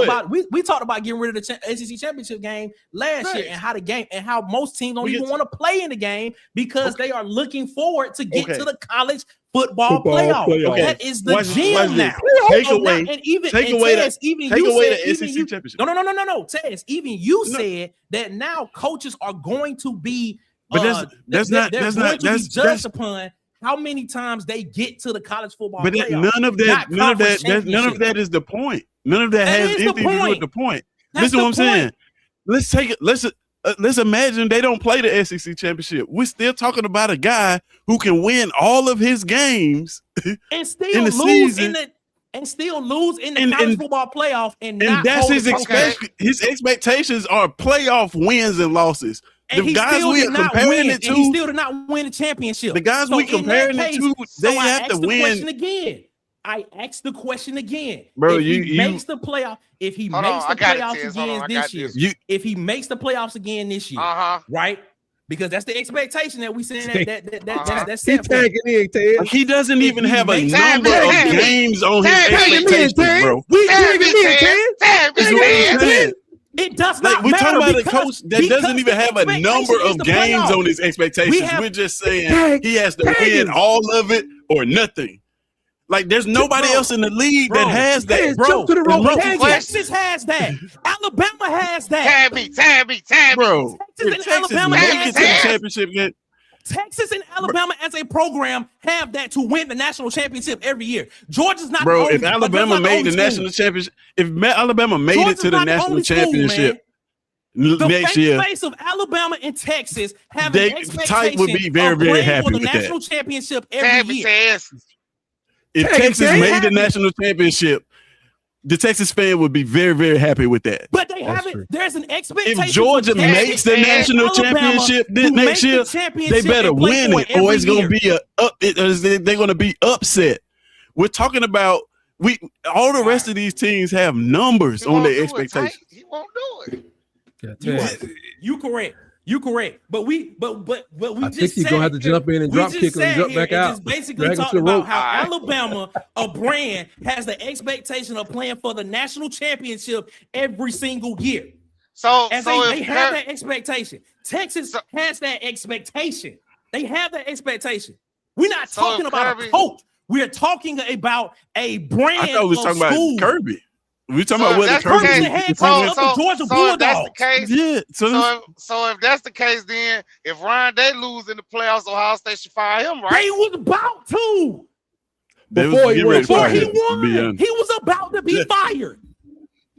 what. talked about getting rid of the SEC championship game last year and how most teams don't We even get- want to play in the game because they are looking forward to get Okay. to the college football playoff. playoff. That is the Watch gym this. now. Take So away- now- and even take and away the- Tez, even take you away said, the even SEC you, championship. No, Tez, even you No. said that now coaches are going to be But that's not judged upon how many times they get to the college football But playoff. none of not conference championship. that is the point. None of that That has is the anything to do point. with the point. That's Listen to the what I'm saying. point. Let's take it. Let's imagine they don't play the SEC championship. We're still talking about a guy who can win all of his games and still in the lose season. in the college football playoff and not that's hold his the championship. his expectations are playoff wins and losses. And The he guys still we did are not comparing win. it And he to, still did not win the championship. the guys So we in that comparing it case, to, so they I have to asked the question win. again. I asked the question again. Bro, if he you- makes the playoff, if he Hold makes on, the I got it, playoffs Tiz. Hold on, again I this got year, this. if he makes the playoffs again this year, right? Because that's the expectation that we saying that's He set for him. tagging in, Ted. He doesn't even he have a makes- number Tag of me. games on his Tag me. expectations, bro. We Tag me, tagging in, Ted. Ted. Tag me, That's what I'm Ted. saying. It does Like, not we're matter talking about a because- coach that because doesn't even the have a expectation number is of the games playoff. on his expectations. We have- We're just saying Tag- he has to tagging. win all of it or nothing. Like, there's nobody else in the league that has that, Yes, bro. jump to the rope. Bro, Texas has that. Alabama has that. Tabby. bro, Texas if and Texas Alabama make has it to the that. championship game, Texas and Alabama as a program have that to win the national championship every year. Georgia's not bro, the only, if Alabama made the national championship, if Alabama made it to the national championship next year, face of Alabama and Texas have they an expectation Type would be very, of very playing happy for the with national that. championship every year. If Texas made the national championship, the Texas fan would be very, very happy with that. But they haven't. There's an expectation. If Georgia makes the national championship next year, they better win it, or it's going to be they're going to be upset. We're talking about all the rest of these teams have numbers on their expectations. He won't do it. You correct. But we I think he's gonna have to jump in and drop kick and jump back out. Just basically talking about how Alabama, a brand, has the expectation of playing for the national championship every single year. So they have that expectation. Texas has that expectation. They have that expectation. We're not talking about a coach. We're talking about a brand. I thought we was talking about Kirby. We talking about what the Kirby's Kirby the head coach of the Georgia Bulldogs. If that's the case, yeah. So if that's the case, then if Ryan Day lose in the playoffs, Ohio State should fire him, right? They was about to. Before he won, he was about to be fired.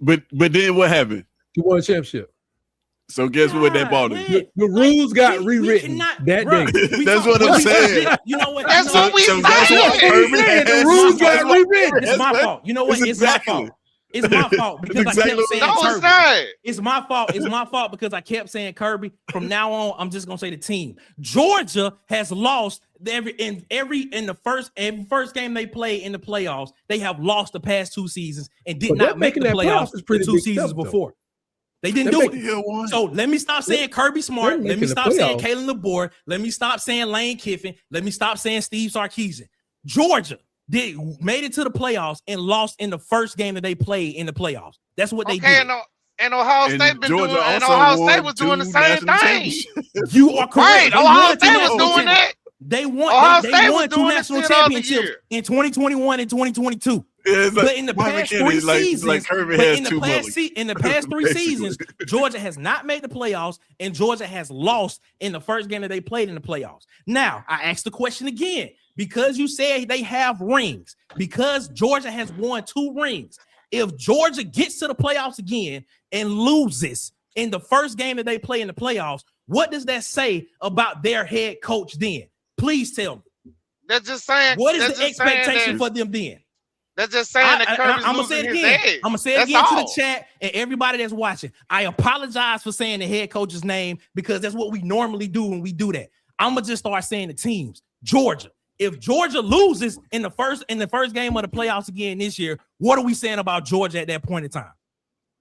But then what happened? He won a championship. So guess what that bought him? The rules got rewritten that day. That's what I'm saying. You know what? That's what we saying. The rules got rewritten. It's my fault. You know what? It's my fault. It's my fault because I kept saying Kirby. It's my fault. It's my fault because I kept saying Kirby. From now on, I'm just gonna say the team. Georgia has lost every the first game they played in the playoffs. They have lost the past 2 seasons and did not make the playoffs the 2 seasons before. They didn't do it. So let me stop saying Kirby Smart. Let me stop saying Kalen DeBoer. Let me stop saying Lane Kiffin. Let me stop saying Steve Sarkisian. Georgia made it to the playoffs and lost in the first game that they played in the playoffs. That's what they did. And Ohio State was doing the same thing. You are correct. Right, Ohio State was doing that. They won 2 national championships in 2021 and 2022. Yeah, but in the past 3 seasons, in the past 3 basically. seasons, Georgia has not made the playoffs, and Georgia has lost in the first game that they played in the playoffs. Now, I asked the question again because you said they have rings, because Georgia has won 2 rings. If Georgia gets to the playoffs again and loses in the first game that they play in the playoffs, what does that say about their head coach then? Please tell me. They're just saying. What is the expectation for them then? They're just saying that Kirby's losing his edge. I'm gonna say it again to the chat and everybody that's watching. I apologize for saying the head coach's name because that's what we normally do when we do that. I'm gonna just start saying the teams. Georgia. If Georgia loses in the first game of the playoffs again this year, what are we saying about Georgia at that point in time?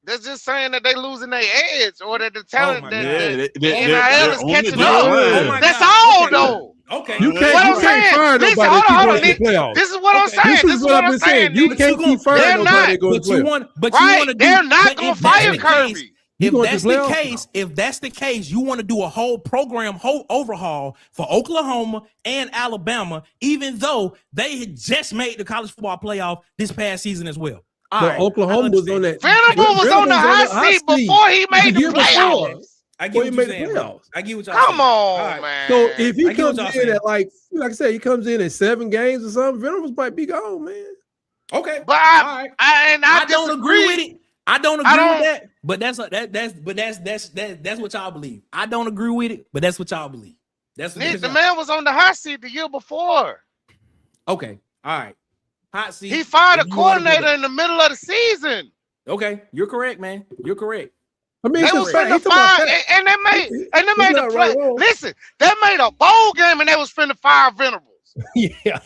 They're just saying that they losing their edge or that the talent they're NIL is catching up. That's all though. Okay. You can't fire nobody to keep the playoffs. This is what I'm saying. This is what I've been saying. You can't keep firing nobody to go to the playoffs. They're not going to fire Kirby. If that's the case, you want to do a whole program overhaul for Oklahoma and Alabama, even though they had just made the college football playoff this past season as well. But Oklahoma was on that. Venable was on the hot seat before he made the playoffs. I get what you're saying. I get what y'all Come on, man. So if he comes in at like I said, he comes in at 7 games or something, Venables might be gone, man. Okay, but I don't agree with it. I don't agree with that. But that's what y'all believe. I don't agree with it, but that's what y'all believe. The man was on the hot seat the year before. Okay, all right. Hot seat. He fired a coordinator in the middle of the season. Okay, you're correct, man. You're correct. I mean, they was finna fire, and they made the play. Listen, they made a bowl game, and they was finna fire Venables. Yeah,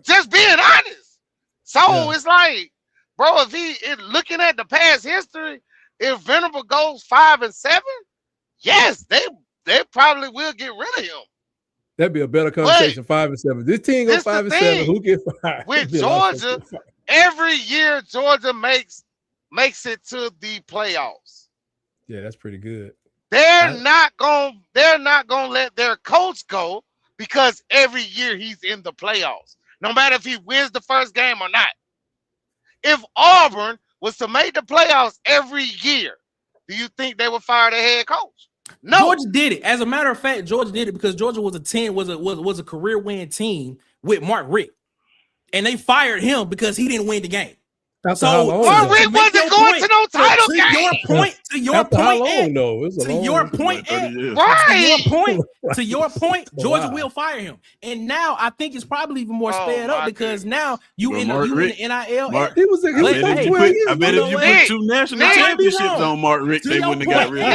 just being honest. So it's like, bro, if looking at the past history, if Venable goes 5-7, yes, they probably will get rid of him. That'd be a better conversation. 5-7. This team goes 5-7. Who get fired? With Georgia, every year Georgia makes it to the playoffs. Yeah, that's pretty good. They're not gonna let their coach go because every year he's in the playoffs. no matter if he wins the first game or not. If Auburn was to make the playoffs every year, do you think they would fire their head coach? No. Georgia did it. As a matter of fact, Georgia did it because Georgia was a career win team with Mark Richt, and they fired him because he didn't win the game. After how long? Mark Richt wasn't going to no title game. To your point, Georgia will fire him. And now I think it's probably even more sped up because now you in the NIL. I bet if you put 2 national championships on Mark Richt, they wouldn't have got rid of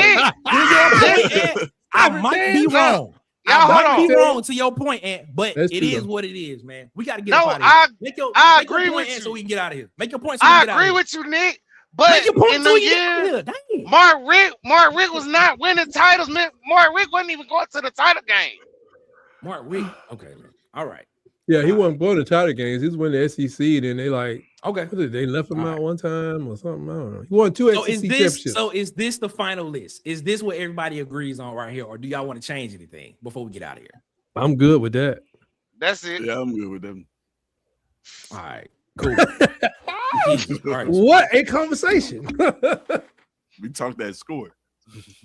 him. I might be wrong. I might be wrong to your point, Ant, but it is what it is, man. We got to get out of here. I agree with you. So we can get out of here. Make your point. I agree with you, Nick. But in the year, Mark Richt was not winning titles. Mark Richt wasn't even going to the title game. Mark Richt, okay, man. All right. Yeah, he wasn't going to title games. He was winning the SEC. Then they they left him out one time or something. I don't know. He won 2 SEC championships. So is this the final list? Is this what everybody agrees on right here, or do y'all want to change anything before we get out of here? I'm good with that. That's it. Yeah, I'm good with them. All right, cool. All right. What a conversation. We talked that score.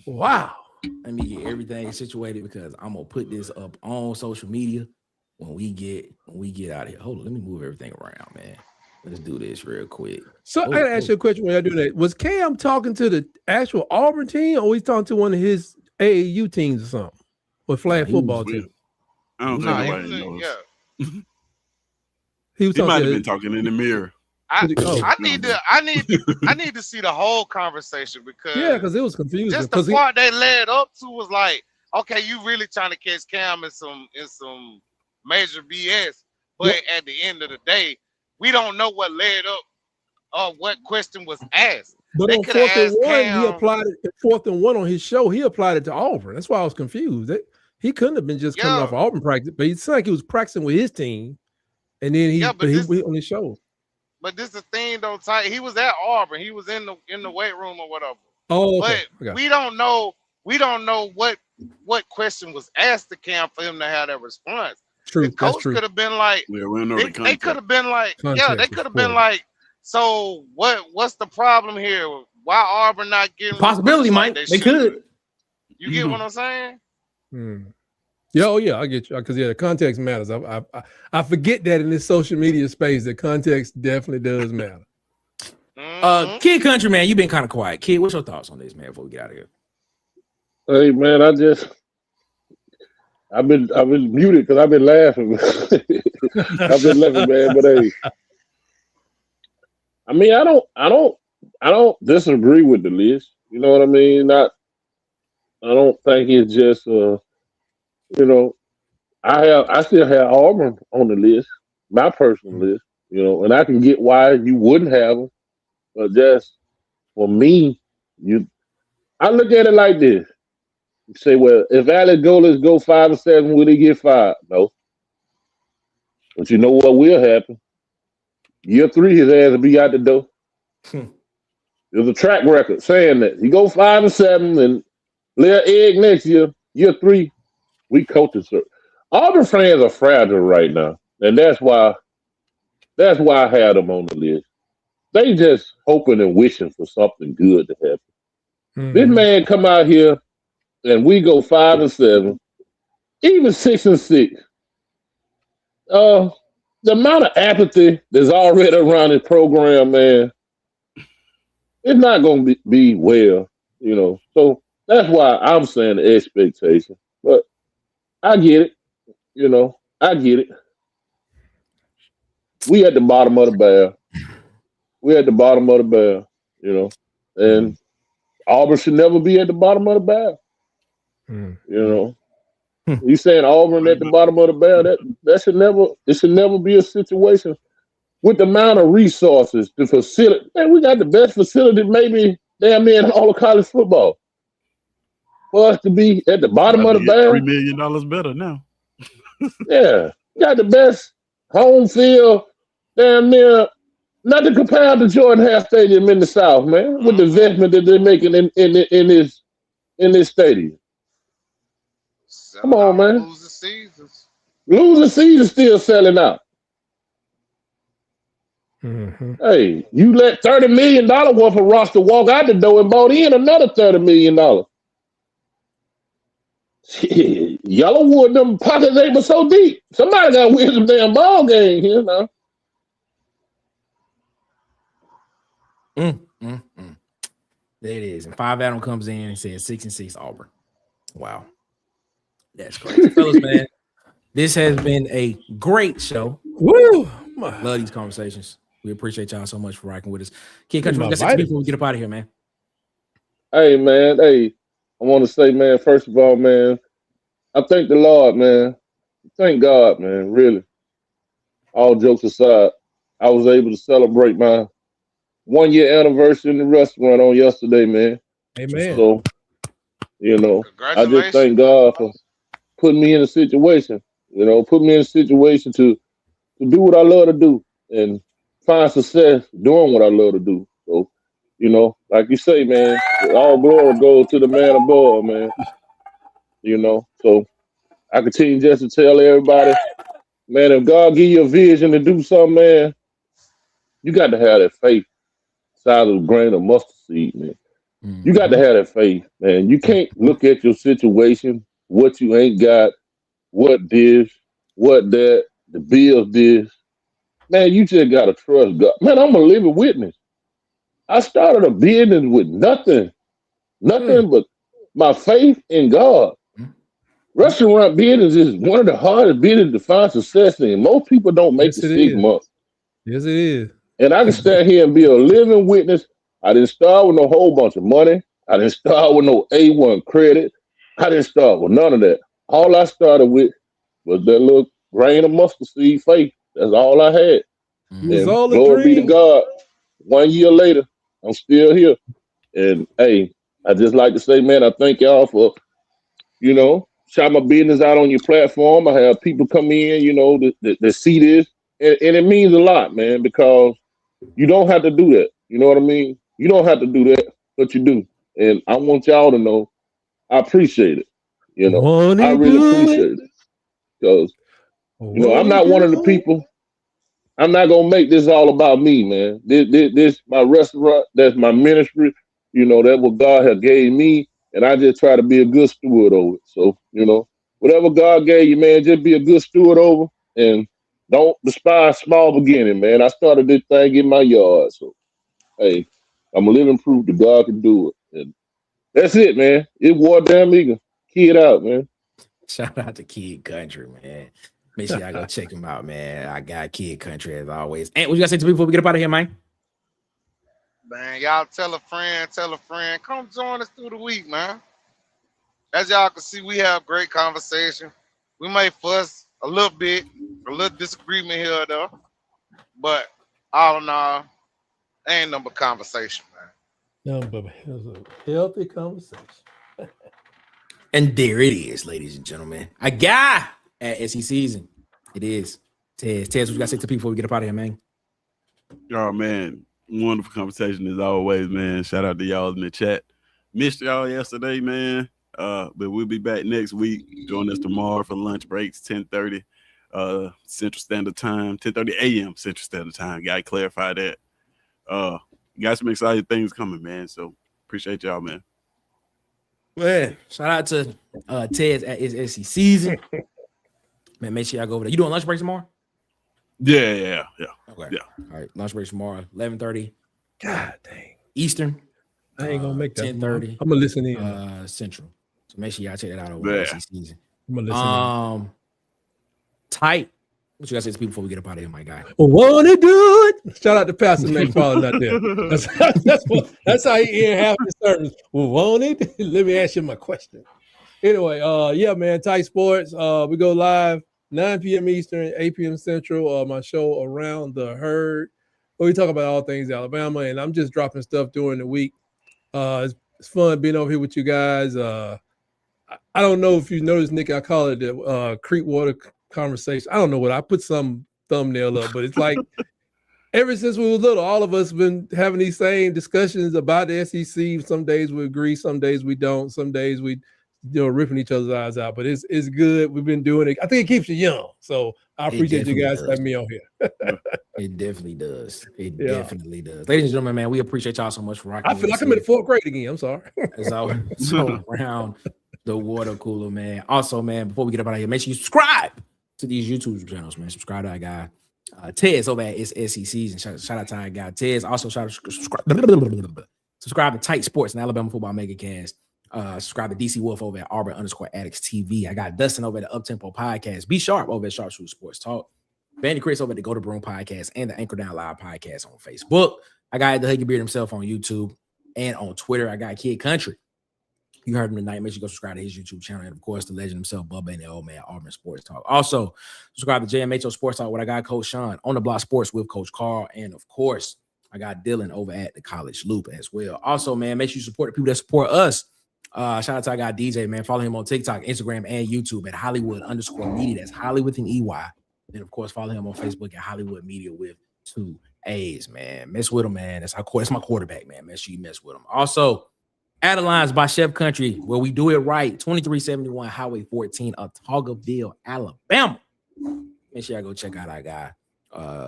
Wow. Let me get everything situated because I'm gonna put this up on social media when we get out of here. Hold on, let me move everything around, man. Let's do this real quick. So I gotta ask you a question when I do that. Was Cam talking to the actual Auburn team, or was he talking to one of his AAU teams or something? Or flag football team? I don't think nobody knows. Yeah. He might have been talking in the mirror. I need to see the whole conversation because it was confusing. Just the part they led up to was like, okay, you really trying to catch Cam in some major BS, but at the end of the day, we don't know what led up or what question was asked. But they on 4th and 1, he applied it. 4th and 1 on his show, he applied it to Auburn. That's why I was confused. He couldn't have been just coming off Auburn practice, but it sounded like he was practicing with his team, and then he on his show. But this is the thing, though, Ty. He was at Auburn. He was in the weight room or whatever. Oh, okay. But we don't know. We don't know what question was asked to Cam for him to have that response. True. The coach could have been like, they could have been like, they could have been like, so what's the problem here? Why Auburn not getting possibility, Mike? They could. You get what I'm saying? Yeah, I get you. Because the context matters. I forget that in this social media space, the context definitely does matter. Kid Country, man, you've been kind of quiet. Kid, what's your thoughts on this, man? Before we get out of here. Hey, man, I've been muted because I've been laughing. I've been laughing, man. But hey, I mean, I don't disagree with the list. You know what I mean? I don't think it's just I still have Auburn on the list, my personal list. And I can get why you wouldn't have them, but just for me, I look at it like this. You say, well, if Alex Goles go 5-7, will he get fired? No. But you know what will happen? Year 3, his ass will be out the door. There's a track record saying that. You go 5-7 and lay an egg next year, year 3, we coaching, sir. Auburn fans are fragile right now. And that's why I had them on the list. They just hoping and wishing for something good to happen. This man come out here and we go 5-7, even 6-6. The amount of apathy that's already around this program, man, it's not going to be well, So that's why I'm saying the expectation. But I get it, I get it. We at the bottom of the barrel. And Auburn should never be at the bottom of the barrel. You saying Auburn at the bottom of the barrel? It should never be a situation with the amount of resources, the facility. Man, we got the best facility, maybe damn near in all of college football. For us to be at the bottom of the barrel, $3 million better now. Yeah, got the best home field, damn near. Not to compare to Jordan Hare Stadium in the South, man, with the investment that they're making in this stadium. Come on, man. Losing season still selling out. Hey, you let $30 million worth of roster walk out the door and bought in another $30 million. Shit, Yellowwood, them pockets ain't but so deep. Somebody got to win some damn ball game here now. There it is. And 5 Adam comes in and says 6-6 Auburn. Wow. That's crazy. Fellas, man, this has been a great show. Woo! Love these conversations. We appreciate y'all so much for rocking with us. Kid Country, let's say before we get up out of here, man. Hey, man. Hey, I want to say, man, first of all, man, I thank the Lord, man. Thank God, man, really. All jokes aside, I was able to celebrate my 1-year anniversary in the restaurant on yesterday, man. Amen. So, I just thank God for putting me in a situation, put me in a situation to do what I love to do and find success doing what I love to do. So, like you say, man, all glory goes to the man above, man. So I continue just to tell everybody, man, if God give you a vision to do something, man, you got to have that faith, size of a grain of mustard seed, man. You got to have that faith, man. You can't look at your situation, what you ain't got, what this, what that, the bills this. Man, you just got to trust God. Man, I'm a living witness. I started a business with nothing but my faith in God. Restaurant business is one of the hardest businesses to find success in. Most people don't make the 6 months. Yes, it is. And I can stand here and be a living witness. I didn't start with no whole bunch of money. I didn't start with no A1 credit. I didn't start with none of that. All I started with was that little grain of mustard seed faith. That's all I had. It's all a glory be to dream. God. 1 year later, I'm still here. And hey, I just like to say, man, I thank y'all for, shout my business out on your platform. I have people come in, that see this. And it means a lot, man, because you don't have to do that. You know what I mean? You don't have to do that, but you do. And I want y'all to know I appreciate it. I really appreciate it. Because, I'm not one of the people. I'm not gonna make this all about me, man. This my restaurant, that's my ministry. That's what God has gave me, and I just try to be a good steward over it. So, whatever God gave you, man, just be a good steward over, and don't despise small beginning, man. I started this thing in my yard, so hey, I'm a living proof that God can do it. And that's it, man. It's War Damn Eagle. Kid out, man. Shout out to Kid Country, man. Make sure y'all go check him out, man. I got Kid Country as always. And what you got to say to people before we get up out of here, man? Man, y'all tell a friend, come join us through the week, man. As y'all can see, we have great conversation. We may fuss a little bit, a little disagreement here or there, but all in all, ain't no but conversation, man. No, but it was a healthy conversation. And there it is, ladies and gentlemen. A guy at SE season. It is. Tez, what you got to say to people before we get up out of here, man? Oh, man. Wonderful conversation as always, man. Shout out to y'all in the chat. Missed y'all yesterday, man. But we'll be back next week. Join us tomorrow for lunch breaks, 10:30 Central Standard Time, 10:30 a.m. Central Standard Time. Got to clarify that. Got some exciting things coming, man. So appreciate y'all, man. Well, shout out to Tez at his SE season. Man, make sure y'all go over there. You doing lunch break tomorrow? Yeah. Okay. Yeah. All right. Lunch break tomorrow, 11:30. God dang. Eastern. I ain't gonna make that. 10:30. I'm gonna listen in. Central. So make sure y'all check that out over SE season. I'm gonna listen in. Tight. What you guys say to people before we get up out of here, my guy? Wanna do it? Shout out to Pastor McFarland out there. That's how he end half the service. Well, want it? Let me ask you my question. Anyway, yeah, man, Tight Sports. We go live 9 p.m. Eastern, 8 p.m. Central. My show Around the Herd, where we talk about all things Alabama, and I'm just dropping stuff during the week. It's fun being over here with you guys. I don't know if you noticed, Nick, I call it the Creek Water Conversation. I don't know what I put some thumbnail up, but it's like ever since we were little, all of us been having these same discussions about the SEC. Some days we agree, some days we don't. Some days we ripping each other's eyes out. But it's good. We've been doing it. I think it keeps you young. So I appreciate you guys having me on here. It definitely does. It definitely does. Ladies and gentlemen, man, we appreciate y'all so much for rocking. I feel like I'm in the 4th grade again. I'm sorry. So around the water cooler, man. Also, man, before we get up out of here, make sure you subscribe to these YouTube channels, man. Subscribe to our guy Tez over at SECs, and shout out to our guy Tez. Also, subscribe to Tight Sports and Alabama Football Megacast. Subscribe to DC Wolf over at Auburn_Addicts TV. I got Dustin over at the Uptempo Podcast. Be Sharp over at Sharpshooter Sports Talk. Bandy Chris over at the Go to Broom Podcast and the Anchor Down Live Podcast on Facebook. I got the Huggy Beard himself on YouTube and on Twitter. I got Kid Country. You heard him tonight. Make sure you go subscribe to his YouTube channel. And of course, the legend himself, Bubba and the old man, Auburn Sports Talk. Also, subscribe to JMHO Sports Talk with I got Coach Sean, On the Block Sports with Coach Carl. And of course, I got Dylan over at the College Loop as well. Also, man, make sure you support the people that support us. Shout out to our guy DJ, man. Follow him on TikTok, Instagram, and YouTube at Hollywood_media. That's Hollywood with an EY. And of course, follow him on Facebook at Hollywood Media with 2 A's, man. Mess with him, man. That's my quarterback, man. Make sure you mess with him. Also, Adelines by Chef Country, where we do it right. 2371 Highway 14, Otagoville, Alabama. Make sure y'all go check out our guy,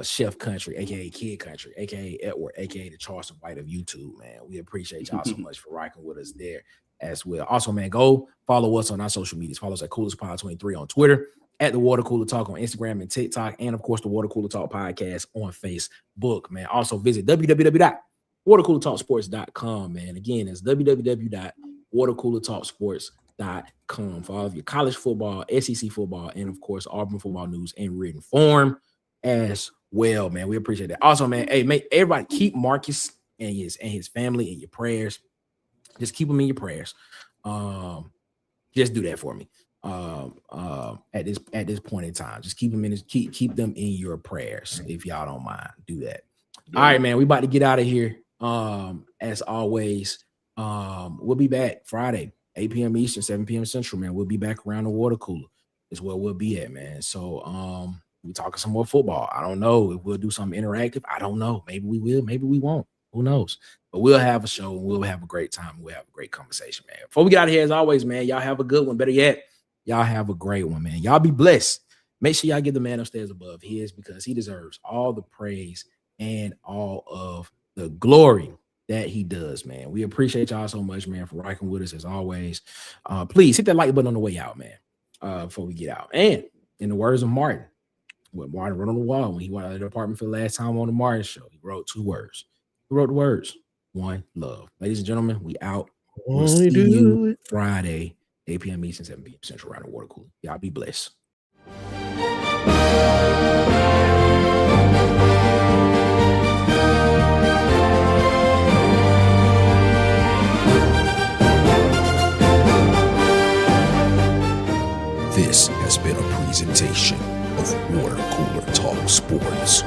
Chef Country, aka Kid Country, aka Edward, aka the Charleston White of YouTube, man. We appreciate y'all so much for rocking with us there as well. Also, man, go follow us on our social medias. Follow us at CoolersPod23 on Twitter, at the Water Cooler Talk on Instagram and TikTok, and of course the Water Cooler Talk podcast on Facebook, man. Also visit www.watercoolertalksports.com, man. Again, it's www.watercoolertalksports.com for all of your college football, SEC football, and of course Auburn football news in written form as well, man. We appreciate that. Also, man, hey, make everybody keep Marcus and his family in your prayers. Just keep them in your prayers. Just do that for me. At this point in time, just keep them in your prayers if y'all don't mind. Do that. All right, man. We about to get out of here. As always, we'll be back Friday, 8 p.m. Eastern, 7 p.m. Central, man. We'll be back around the water cooler is where we'll be at, man. So we talking some more football. I don't know if we'll do something interactive. I don't know. Maybe we will, maybe we won't. Who knows? But we'll have a show and we'll have a great time. We'll have a great conversation, man. Before we get out of here, as always, man, y'all have a good one. Better yet, y'all have a great one, man. Y'all be blessed. Make sure y'all give the man upstairs above his, because he deserves all the praise and all of the glory that he does, man. We appreciate y'all so much, man, for rocking with us as always. Please hit that like button on the way out, man, before we get out. And in the words of Martin, what Martin wrote on the wall when he went out of the apartment for the last time on the Martin show, he wrote 2 words. He wrote the words, 1 love. Ladies and gentlemen, we out. We'll see you Friday, 8 p.m. Eastern, 7 p.m. Central, around the water cooler. Y'all be blessed. This has been a presentation of Water Cooler Talk Sports.